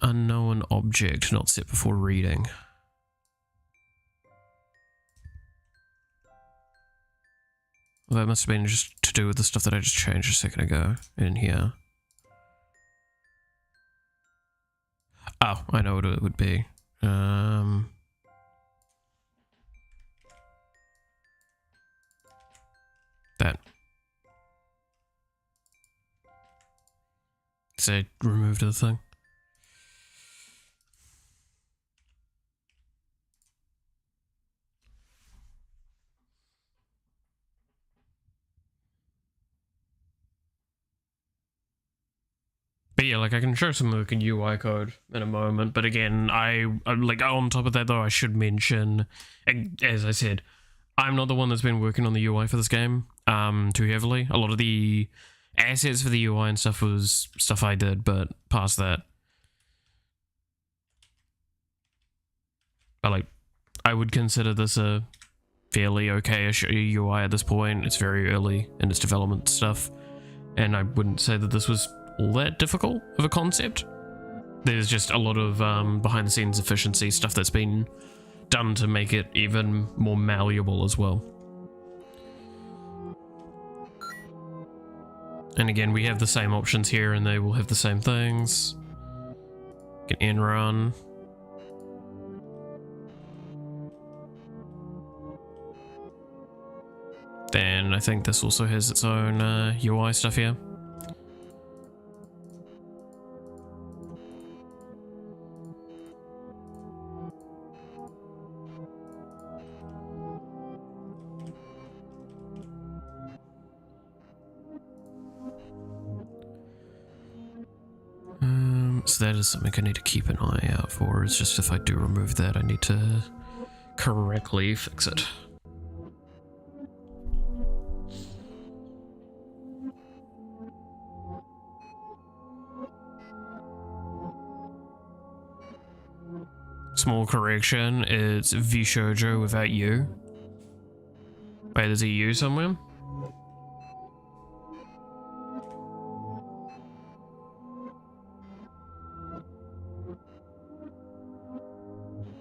Unknown object not set before reading. Well, that must have been just to do with the stuff that I just changed a second ago in here. Oh, I know what it would be. That. So I removed the thing. But yeah, like I can show some of the UI code in a moment, but again, I'm like on top of that though, I should mention, as I said, I'm not the one that's been working on the UI for this game too heavily. A lot of the assets for the UI and stuff was stuff I did, but past that, But like, I would consider this a fairly okay-ish UI at this point. It's very early in its development stuff, and I wouldn't say that this was all that difficult of a concept. There's just a lot of behind-the-scenes efficiency stuff that's been done to make it even more malleable as well. And again, we have the same options here, and they will have the same things. Can end run. Then I think this also has its own UI stuff here. So that is something I need to keep an eye out for. It's just if I do remove that, I need to correctly fix it. Small correction, it's VShoujo without U. Wait, there's a U somewhere?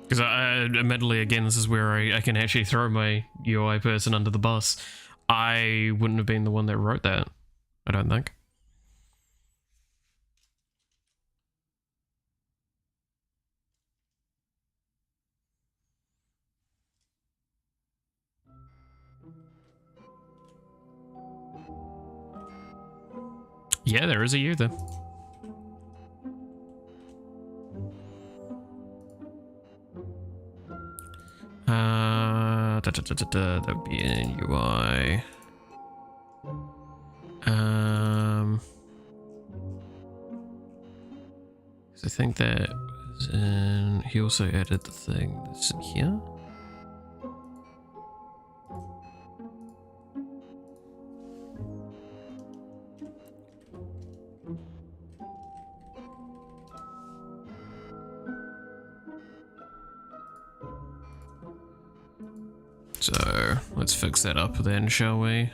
Because admittedly, again, this is where I can actually throw my UI person under the bus. I wouldn't have been the one that wrote that, I don't think. Yeah, there is a U there. That would be in UI. I think that was in. He also added the thing that's in here. So let's fix that up then, shall we?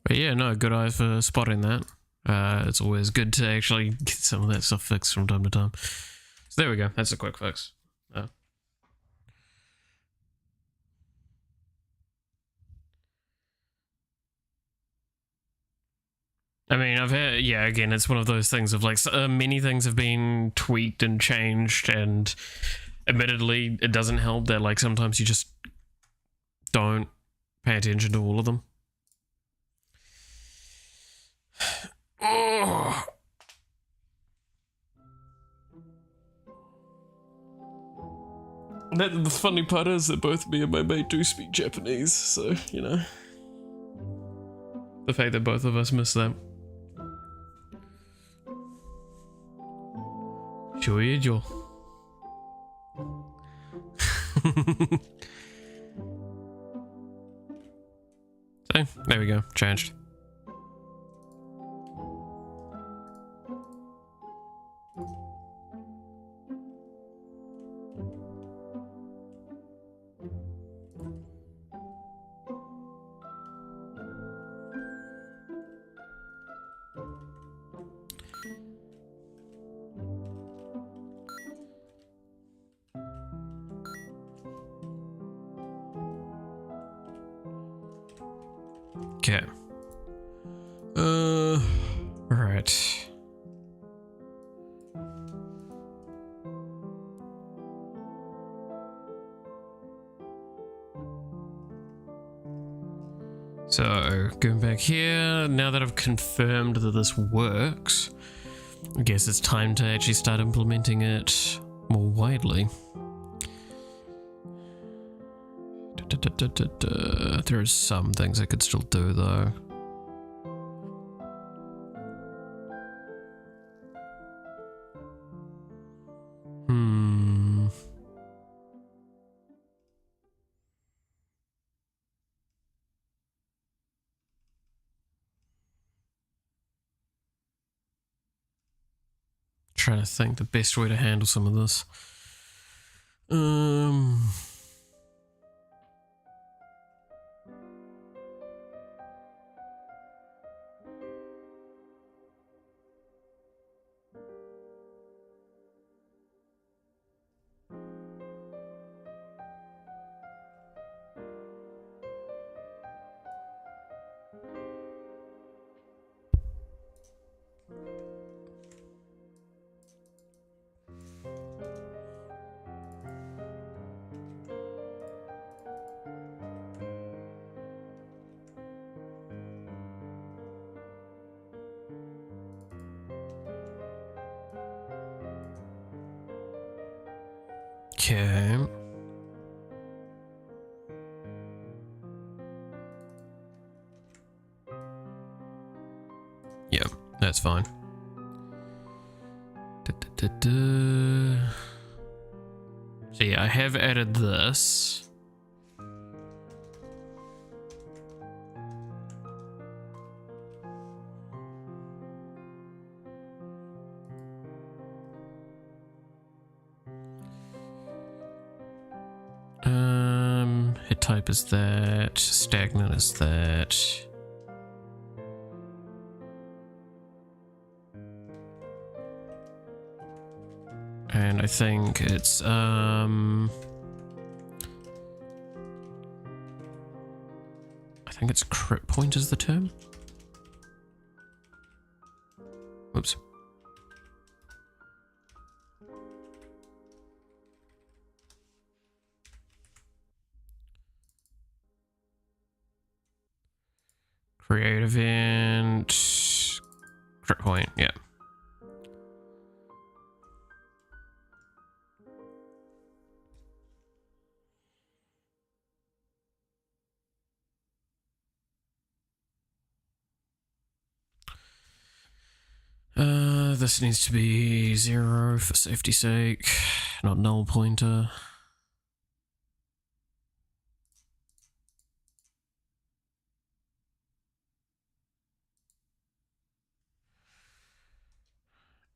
But yeah, no, good eye for spotting that. It's always good to actually get some of that stuff fixed from time to time. So there we go. That's a quick fix. I mean, I've had, yeah, again, it's one of those things of like, many things have been tweaked and changed, and admittedly, it doesn't help that like sometimes you just don't pay attention to all of them. Oh. The funny part is that both me and my mate do speak Japanese, so, you know. The fact that both of us miss that. Shoyajo. So, there we go. Changed. Okay. Alright. So going back here, now that I've confirmed that this works, I guess it's time to actually start implementing it more widely. There's some things I could still do though. Trying to think the best way to handle some of this. Okay. Yeah, that's fine. So yeah, I have added this. Hit type is that, stagnant is that. And I think it's I think it's crit point is the term. Whoops. Create event, crit point, yeah. This needs to be 0 for safety's sake, not null pointer.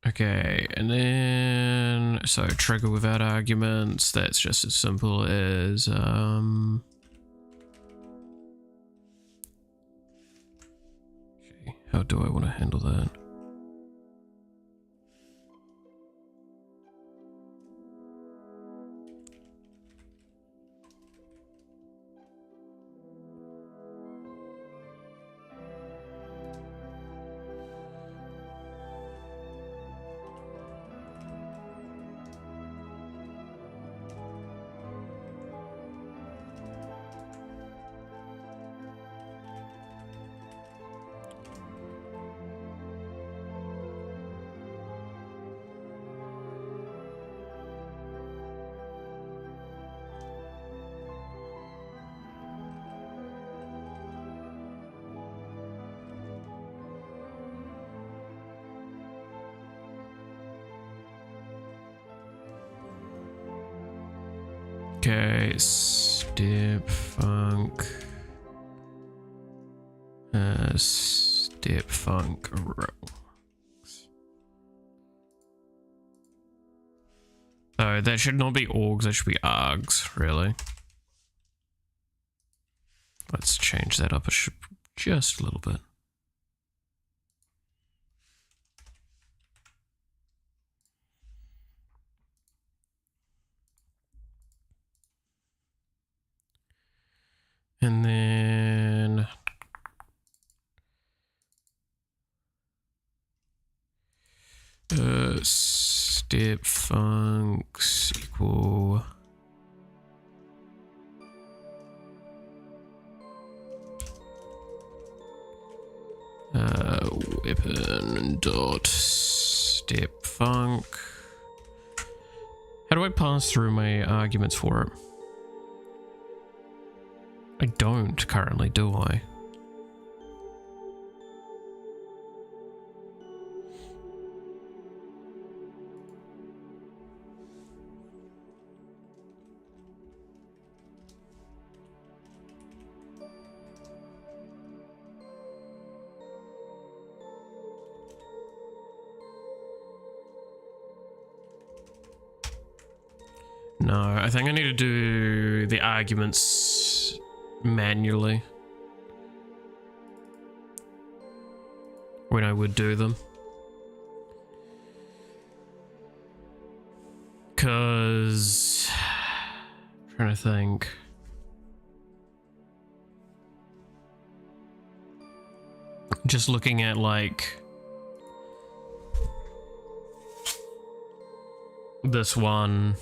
Okay, and then, so trigger without arguments, that's just as simple as, okay, how do I want to handle that? Okay, step funk. Step funk rocks. So that should not be orgs, that should be args, really. Let's change that up just a little bit. And then step funks equal weapon dot step func. How do I pass through my arguments for it? I don't currently, do I? No, I think I need to do the arguments manually when I would do them. Because I'm trying to think. Just looking at like this one.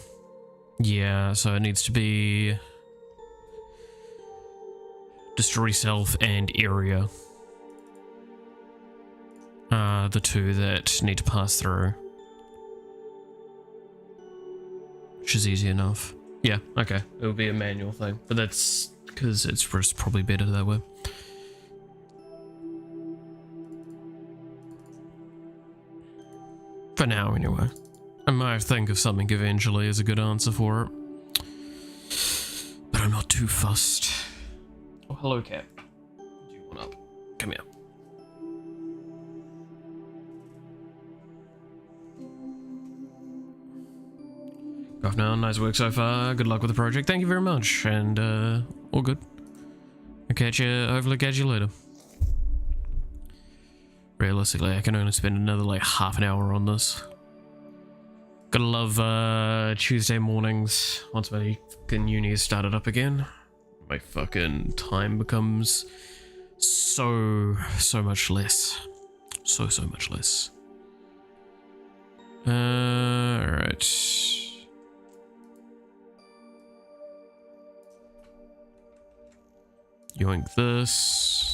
Yeah, so it needs to be destroy self and area. The two that need to pass through. Which is easy enough. Yeah, okay. It'll be a manual thing. But that's because it's just probably better that way. For now, anyway. I might think of something eventually as a good answer for it. But I'm not too fussed. Oh, hello, cat. Do you want up? Come here. Off now. Nice work so far. Good luck with the project. Thank you very much. And, all good. Hopefully catch you later. Realistically, I can only spend another, like, half an hour on this. Gotta love Tuesday mornings once my fucking uni is started up again. My fucking time becomes so much less. So much less. Alright. Yoink this.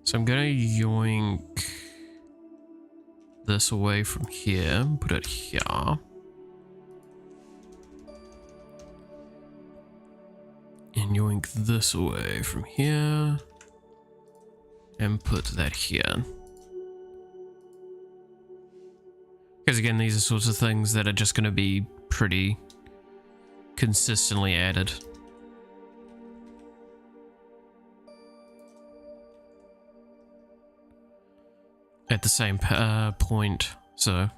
So I'm gonna yoink this away from here, put it here. And yoink this away from here. And put that here. Because again, these are sorts of things that are just gonna be pretty consistently added. At the same point, so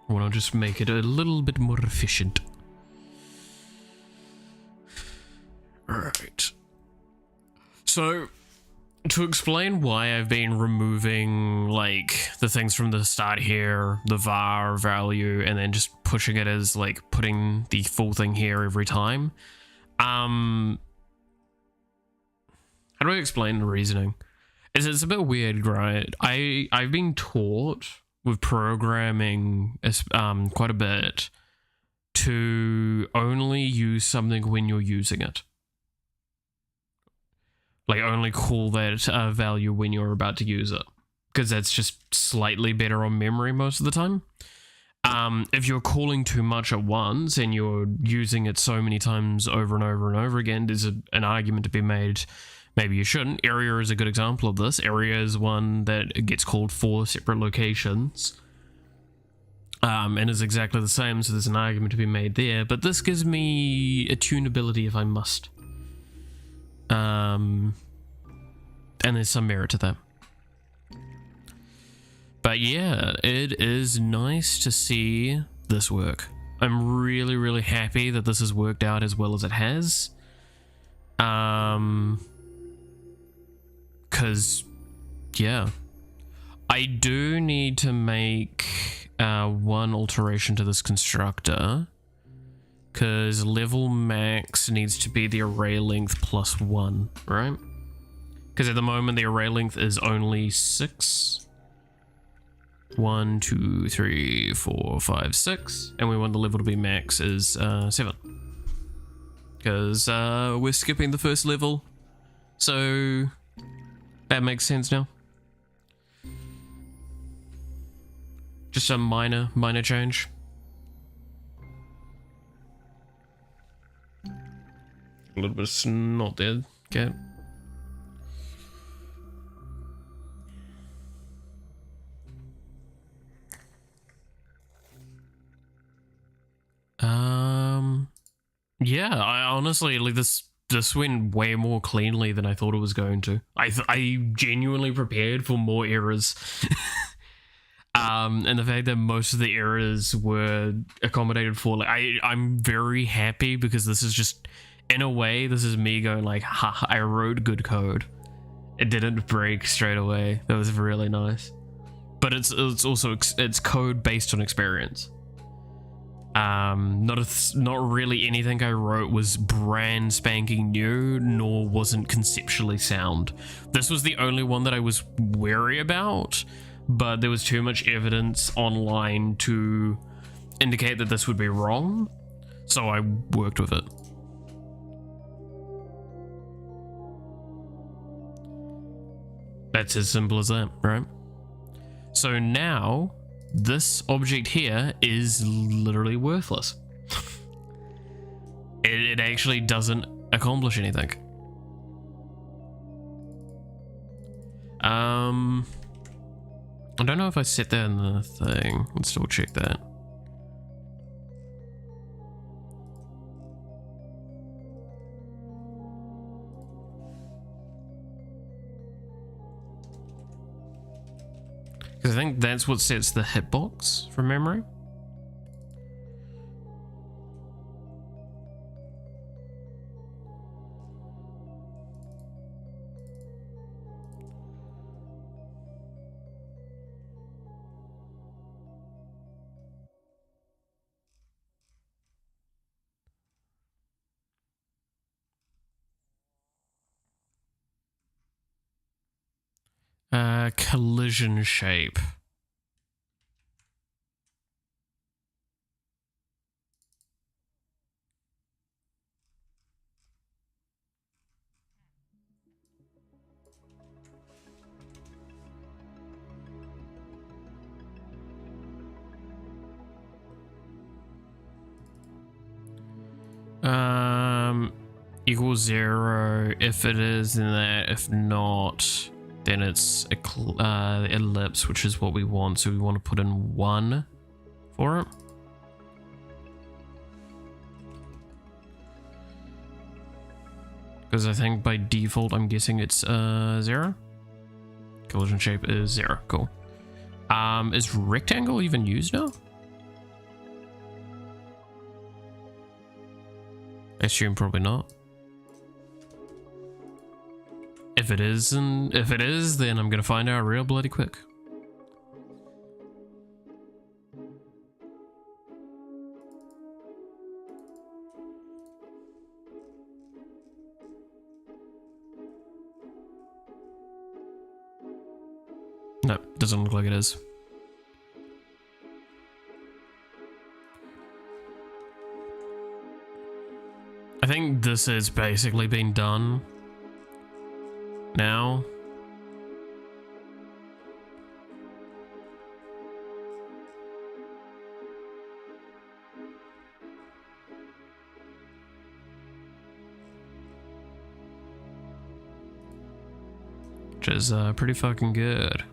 I want to just make it a little bit more efficient. Alright. So, to explain why I've been removing, like, the things from the start here, the var value, and then just pushing it as, like, putting the full thing here every time, how do I explain the reasoning? It's a bit weird, right? I've been taught with programming quite a bit to only use something when you're using it. Like only call that value when you're about to use it. Because that's just slightly better on memory most of the time. If you're calling too much at once and you're using it so many times over and over and over again, there's an argument to be made. Maybe you shouldn't. Area is a good example of this. Area is one that gets called 4 separate locations. And is exactly the same, so there's an argument to be made there. But this gives me a tunability if I must. And there's some merit to that. But yeah, it is nice to see this work. I'm really, really happy that this has worked out as well as it has. Because, yeah. I do need to make one alteration to this constructor. Because level max needs to be the array length plus 1, right? Because at the moment the array length is only 6. 1, 2, 3, 4, 5, 6. And we want the level to be max is 7. Because we're skipping the first level. So that makes sense now. Just a minor change. A little bit of snot there, okay. Yeah, I honestly, like, this went way more cleanly than I thought it was going to. I genuinely prepared for more errors. And the fact that most of the errors were accommodated for, like, I'm very happy, because this is just, in a way, this is me going like, ha, I wrote good code. It didn't break straight away. That was really nice. But it's also, it's code based on experience. Not really anything I wrote was brand spanking new, nor wasn't conceptually sound. This was the only one that I was wary about, but there was too much evidence online to indicate that this would be wrong, so I worked with it. That's as simple as that, right? So now, this object here is literally worthless. It actually doesn't accomplish anything. I don't know if I set that in the thing. Let's double check that. Because I think that's what sets the hitbox from memory. Collision shape. Equals 0 if it is, then that. If not, then it's a ellipse, which is what we want. So we want to put in 1 for it. Because I think by default, I'm guessing it's 0. Collision shape is 0. Cool. Is rectangle even used now? I assume probably not. If it is, then I'm gonna find out real bloody quick. No, doesn't look like it is. I think this has basically been done now. Which is pretty fucking good.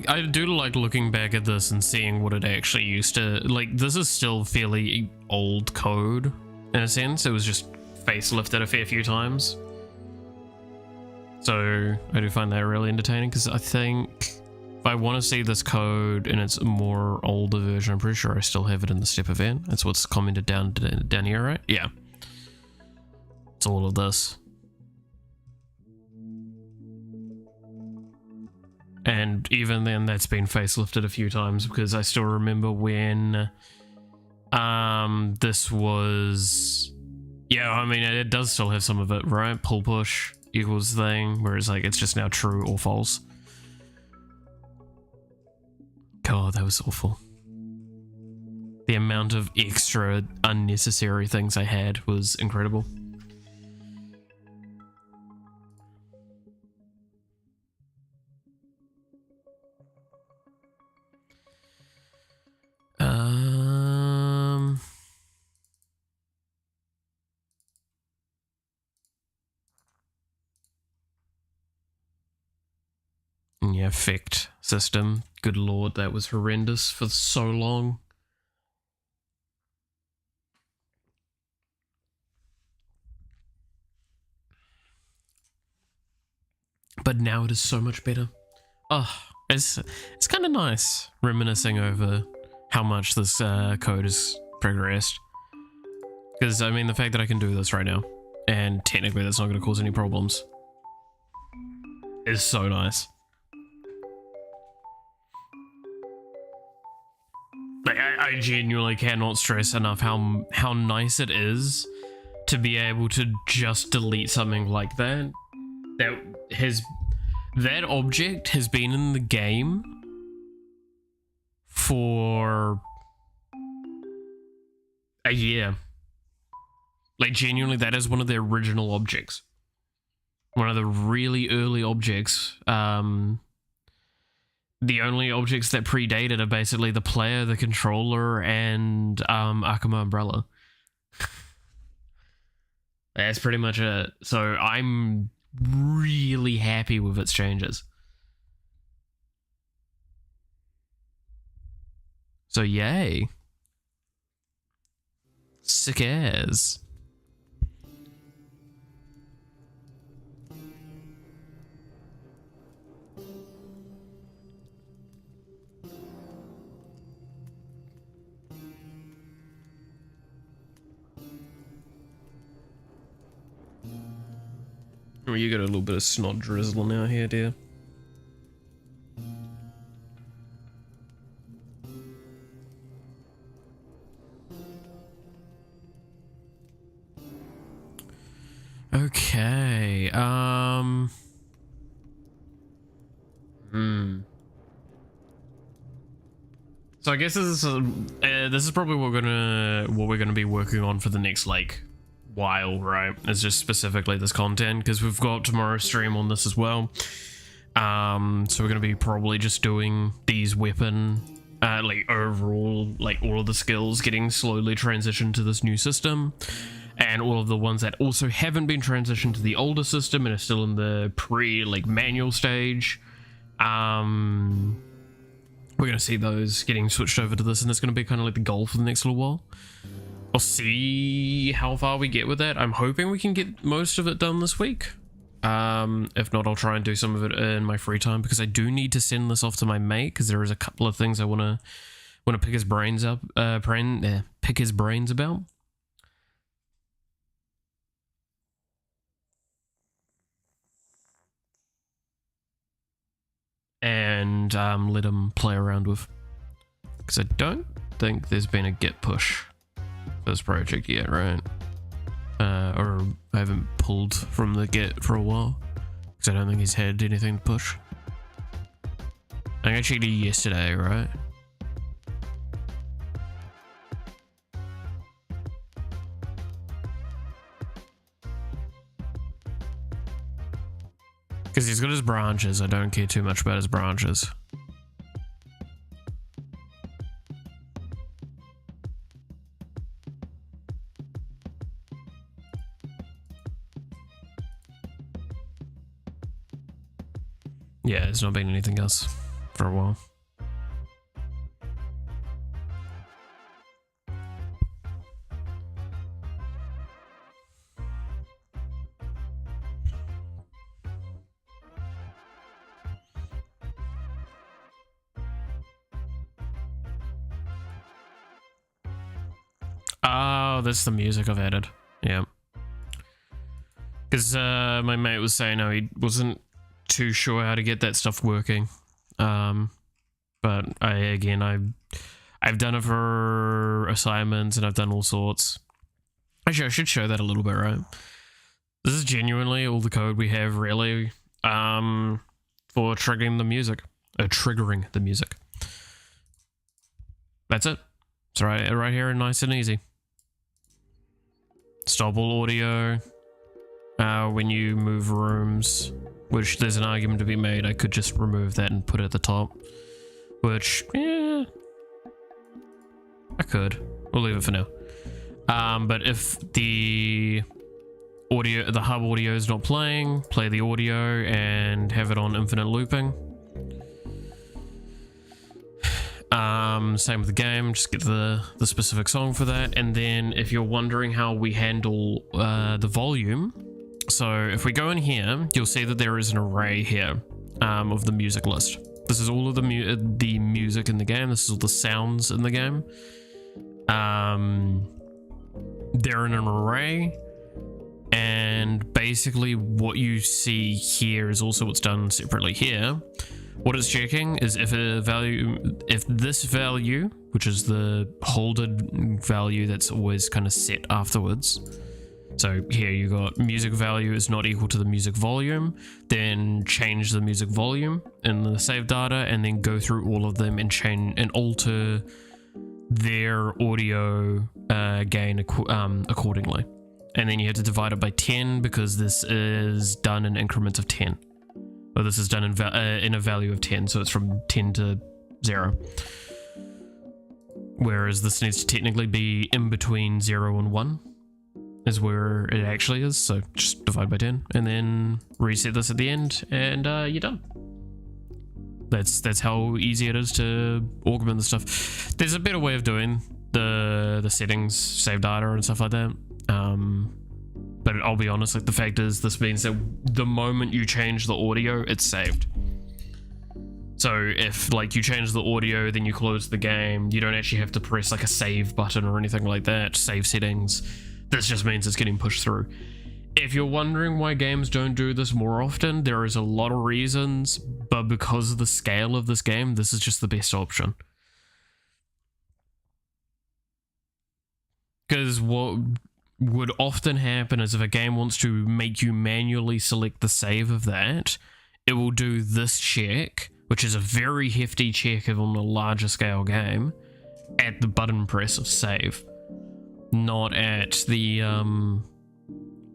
I do like looking back at this and seeing what it actually used to, like, this is still fairly old code in a sense. It was just facelifted a fair few times. So I do find that really entertaining because I think if I want to see this code in its more older version, I'm pretty sure I still have it in the step event. That's what's commented down here, right? Yeah. It's all of this. And even then, that's been facelifted a few times because I still remember when this was... Yeah, I mean, it does still have some of it, right? Pull push equals thing, whereas like it's just now true or false. God, that was awful. The amount of extra unnecessary things I had was incredible. Yeah, effect system. Good lord, that was horrendous for so long. But now it is so much better. Oh, it's kind of nice reminiscing over how much this code has progressed. Because, I mean, the fact that I can do this right now, and technically that's not going to cause any problems, is so nice. Like, I genuinely cannot stress enough how nice it is to be able to just delete something like that. That object has been in the game for a year. Like, genuinely, that is one of the original objects. One of the really early objects. The only objects that predated are basically the player, the controller, and Akuma Umbrella. That's pretty much it. So I'm really happy with its changes. So yay. Sick as. Oh, you got a little bit of snot drizzle now here, dear. Okay, So I guess this is probably what we're gonna be working on for the next like while, right? It's just specifically this content because we've got tomorrow's stream on this as well. So we're gonna be probably just doing these weapon, like overall, like all of the skills getting slowly transitioned to this new system, and all of the ones that also haven't been transitioned to the older system and are still in the manual stage. We're going to see those getting switched over to this, and it's going to be kind of like the goal for the next little while. I'll see how far we get with that. I'm hoping we can get most of it done this week. If not, I'll try and do some of it in my free time, because I do need to send this off to my mate, because there is a couple of things I want to pick his brains up, pick his brains about. And let him play around with, because I don't think there's been a git push for this project yet, right? Or I haven't pulled from the git for a while, because I don't think he's had anything to push. I think I checked it yesterday, right? Because he's got his branches. I don't care too much about his branches. Yeah, there's not been anything else for a while. Oh, that's the music I've added. Yeah. Because my mate was saying how he wasn't too sure how to get that stuff working. But I've done it for assignments and I've done all sorts. Actually, I should show that a little bit, right? This is genuinely all the code we have, really, for triggering the music. That's it. It's right here and nice and easy. Stop all audio. When you move rooms, which there's an argument to be made, I could just remove that and put it at the top. Which, yeah, I could. We'll leave it for now. But if the hub audio is not playing, play the audio and have it on infinite looping. Same with the game, just get the specific song for that. And then if you're wondering how we handle the volume, so if we go in here, you'll see that there is an array here of the music list. This is all of the music in the game. This is all the sounds in the game. They're in an array, and basically what you see here is also what's done separately here. What it's checking is if this value, which is the holded value that's always kind of set afterwards. So here you got music value is not equal to the music volume, then change the music volume in the save data, and then go through all of them and change and alter their audio gain accordingly. And then you have to divide it by 10 because this is done in increments of 10. Or this is done in a value of 10, so it's from 10 to 0. Whereas this needs to technically be in between 0 and 1 is where it actually is, so just divide by 10 and then reset this at the end and you're done. That's how easy it is to augment the stuff. There's a better way of doing the settings, save data and stuff like that. But I'll be honest, like the fact is this means that the moment you change the audio, it's saved. So if like you change the audio, then you close the game, you don't actually have to press like a save button or anything like that, save settings. This just means it's getting pushed through. If you're wondering why games don't do this more often, there is a lot of reasons, but because of the scale of this game, this is just the best option. Because what would often happen is if a game wants to make you manually select the save of that, it will do this check, which is a very hefty check on a larger scale game, at the button press of save, not at the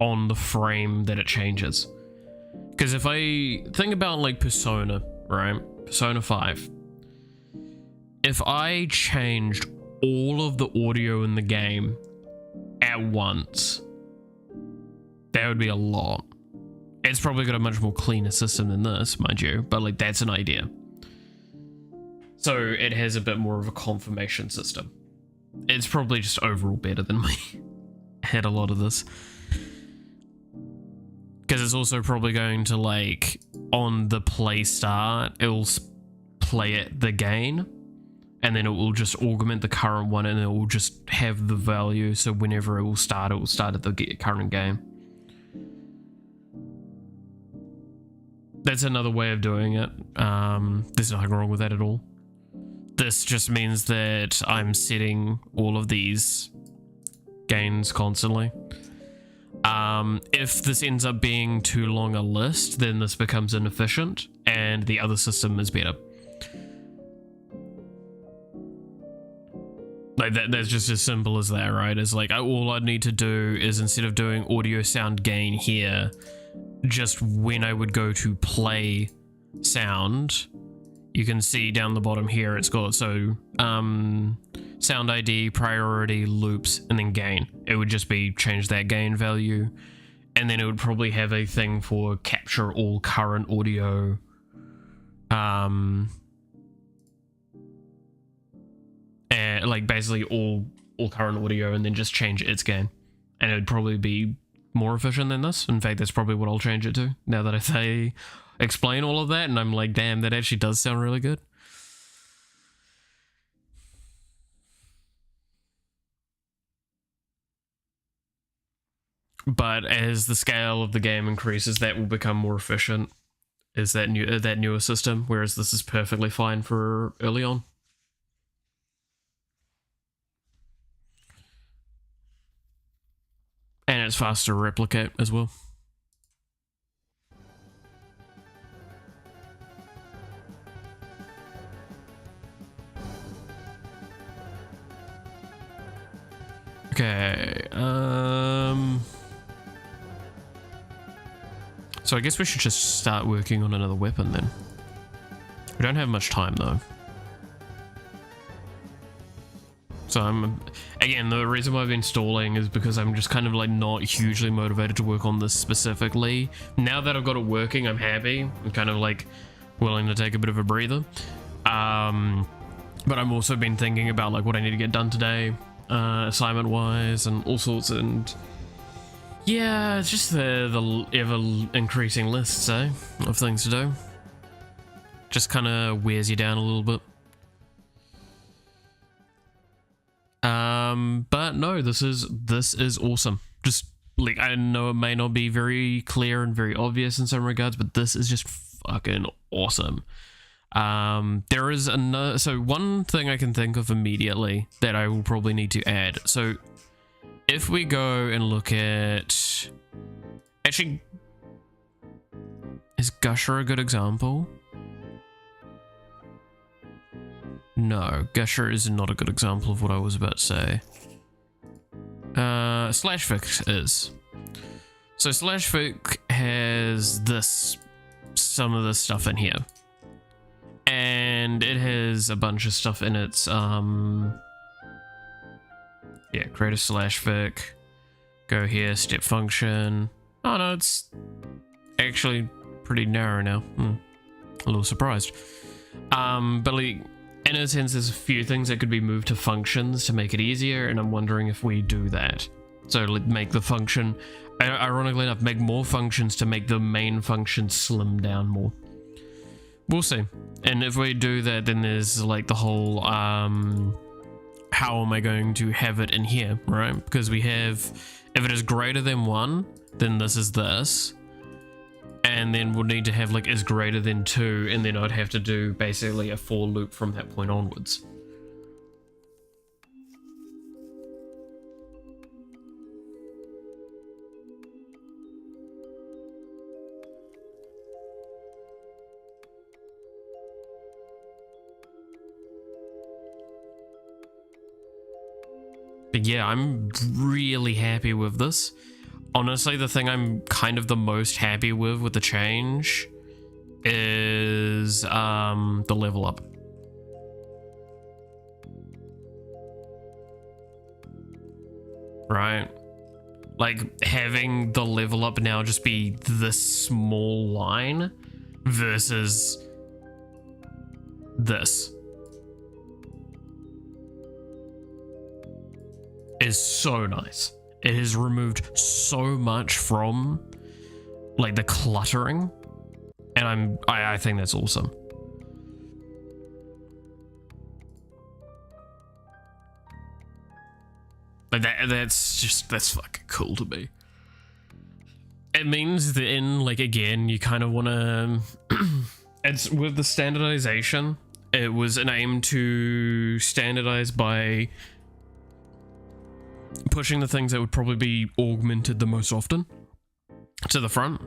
on the frame that it changes. Because if I think about like Persona, right? Persona 5. If I changed all of the audio in the game at once, that would be a lot. It's probably got a much more cleaner system than this, mind you, but like that's an idea. So it has a bit more of a confirmation system. It's probably just overall better than me. Had a lot of this. Because it's also probably going to like, on the play start, it'll play at the gain, and then it will just augment the current one, and it will just have the value, so whenever it will start at the current game. That's another way of doing it. There's nothing wrong with that at all. This just means that I'm setting all of these gains constantly. If this ends up being too long a list, then this becomes inefficient and the other system is better. Like that's just as simple as that, right? It's like all I'd need to do is, instead of doing audio sound gain here, just when I would go to play sound, you can see down the bottom here it's got sound ID, priority, loops, and then gain. It would just be change that gain value, and then it would probably have a thing for capture all current audio, and like basically all current audio, and then just change its gain, and it would probably be more efficient than this. In fact, that's probably what I'll change it to now that I explain all of that, and I'm like, damn, that actually does sound really good. but as the scale of the game increases, that will become more efficient. Is that newer system? Whereas this is perfectly fine for early on. And it's faster to replicate as well. Okay, so I guess we should just start working on another weapon then. We don't have much time though. So again, the reason why I've been stalling is because I'm just kind of like not hugely motivated to work on this specifically. Now that I've got it working, I'm happy. I'm kind of like willing to take a bit of a breather. But I've also been thinking about like what I need to get done today, assignment wise and all sorts, and yeah, it's just the ever increasing lists, of things to do. Just kind of wears you down a little bit. But no, this is awesome. Just like, I know it may not be very clear and very obvious in some regards, but this is just fucking awesome. There is another, so one thing I can think of immediately that I will probably need to add. So if we go and look at, actually, is Gusher a good example? No, Gusher is not a good example of what I was about to say. Slashfic is. So Slashfic has some of this stuff in here. And it has a bunch of stuff in its, yeah, create a Slashfic. Go here, step function. Oh no, it's actually pretty narrow now. A little surprised. But like, in a sense, there's a few things that could be moved to functions to make it easier, and I'm wondering if we do that. So like, make the function, ironically enough, make more functions to make the main function slim down more. We'll see. And if we do that, then there's like the whole, how am I going to have it in here, right? Because we have, if it is greater than 1, then this is this. And then we'll need to have like is greater than 2, and then I'd have to do basically a for loop from that point onwards. But yeah, I'm really happy with this. Honestly, the thing I'm kind of the most happy with the change is the level up. Right? Like, having the level up now just be this small line versus this is so nice. It has removed so much from like the cluttering, and I think that's awesome. Like that's fucking cool to me. It means that like again, you kind of want to it's with the standardization, it was an aim to standardize by pushing the things that would probably be augmented the most often to the front.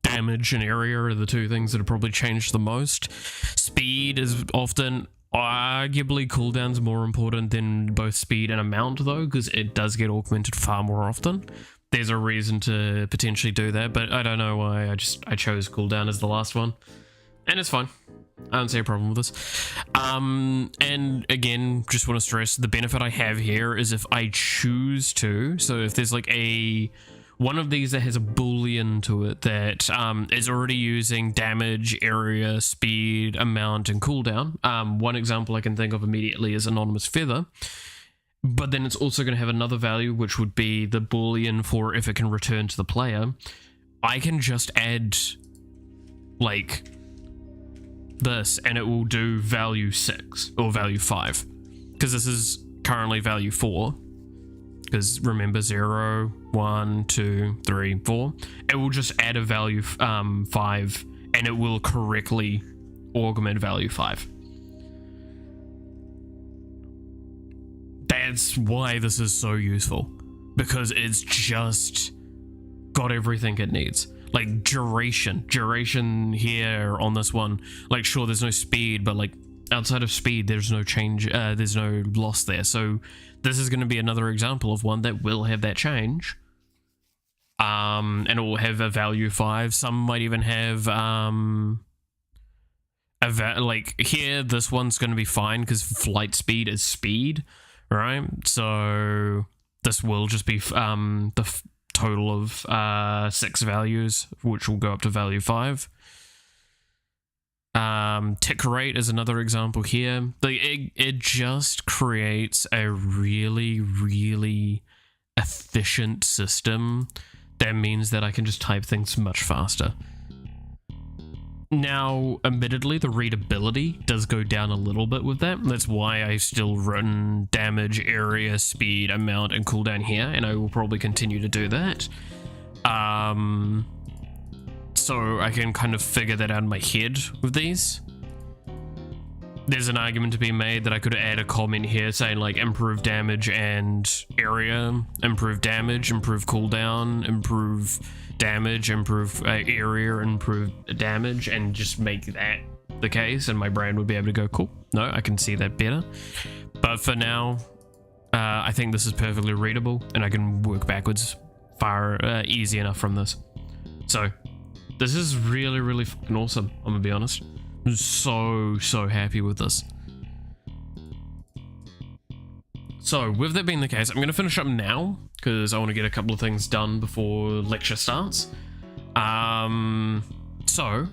Damage and area are the two things that have probably changed the most. Speed is often, arguably cooldown's more important than both speed and amount though, because it does get augmented far more often. There's a reason to potentially do that, but I don't know why I chose cooldown as the last one. And it's fine. I don't see a problem with this. And again, just want to stress the benefit I have here is if I choose to, so if there's like one of these that has a boolean to it that is already using damage, area, speed, amount, and cooldown. One example I can think of immediately is Anonymous Feather. But then it's also going to have another value, which would be the boolean for if it can return to the player. I can just add like this and it will do value 6 or value 5, because this is currently value 4. because remember 0, 1, 2, 3, 4. It will just add a value 5 and it will correctly augment value 5. That's why this is so useful, because it's just got everything it needs. Like duration here on this one, like sure there's no speed, but like outside of speed there's no change, there's no loss there. So this is going to be another example of one that will have that change, and it will have a value 5. Some might even have like here this one's going to be fine because flight speed is speed, right? So this will just be the total of 6 values, which will go up to value 5. Tick rate is another example here. It just creates a really efficient system that means that I can just type things much faster. Now, admittedly, the readability does go down a little bit with that. That's why I still run damage, area, speed, amount, and cooldown here, and I will probably continue to do that. So I can kind of figure that out in my head with these. There's an argument to be made that I could add a comment here saying like improve damage and area, improve damage, improve cooldown, improve damage, improve area, improve damage, and just make that the case, and my brain would be able to go, cool, no, I can see that better. But for now, I think this is perfectly readable, and I can work backwards far easy enough from this. So this is really fucking awesome, I'm gonna be honest. I'm so happy with this. So with that being the case, I'm going to finish up now because I want to get a couple of things done before lecture starts. So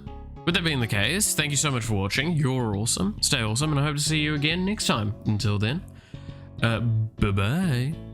with that being the case, thank you so much for watching. You're awesome. Stay awesome, and I hope to see you again next time. Until then, bye-bye.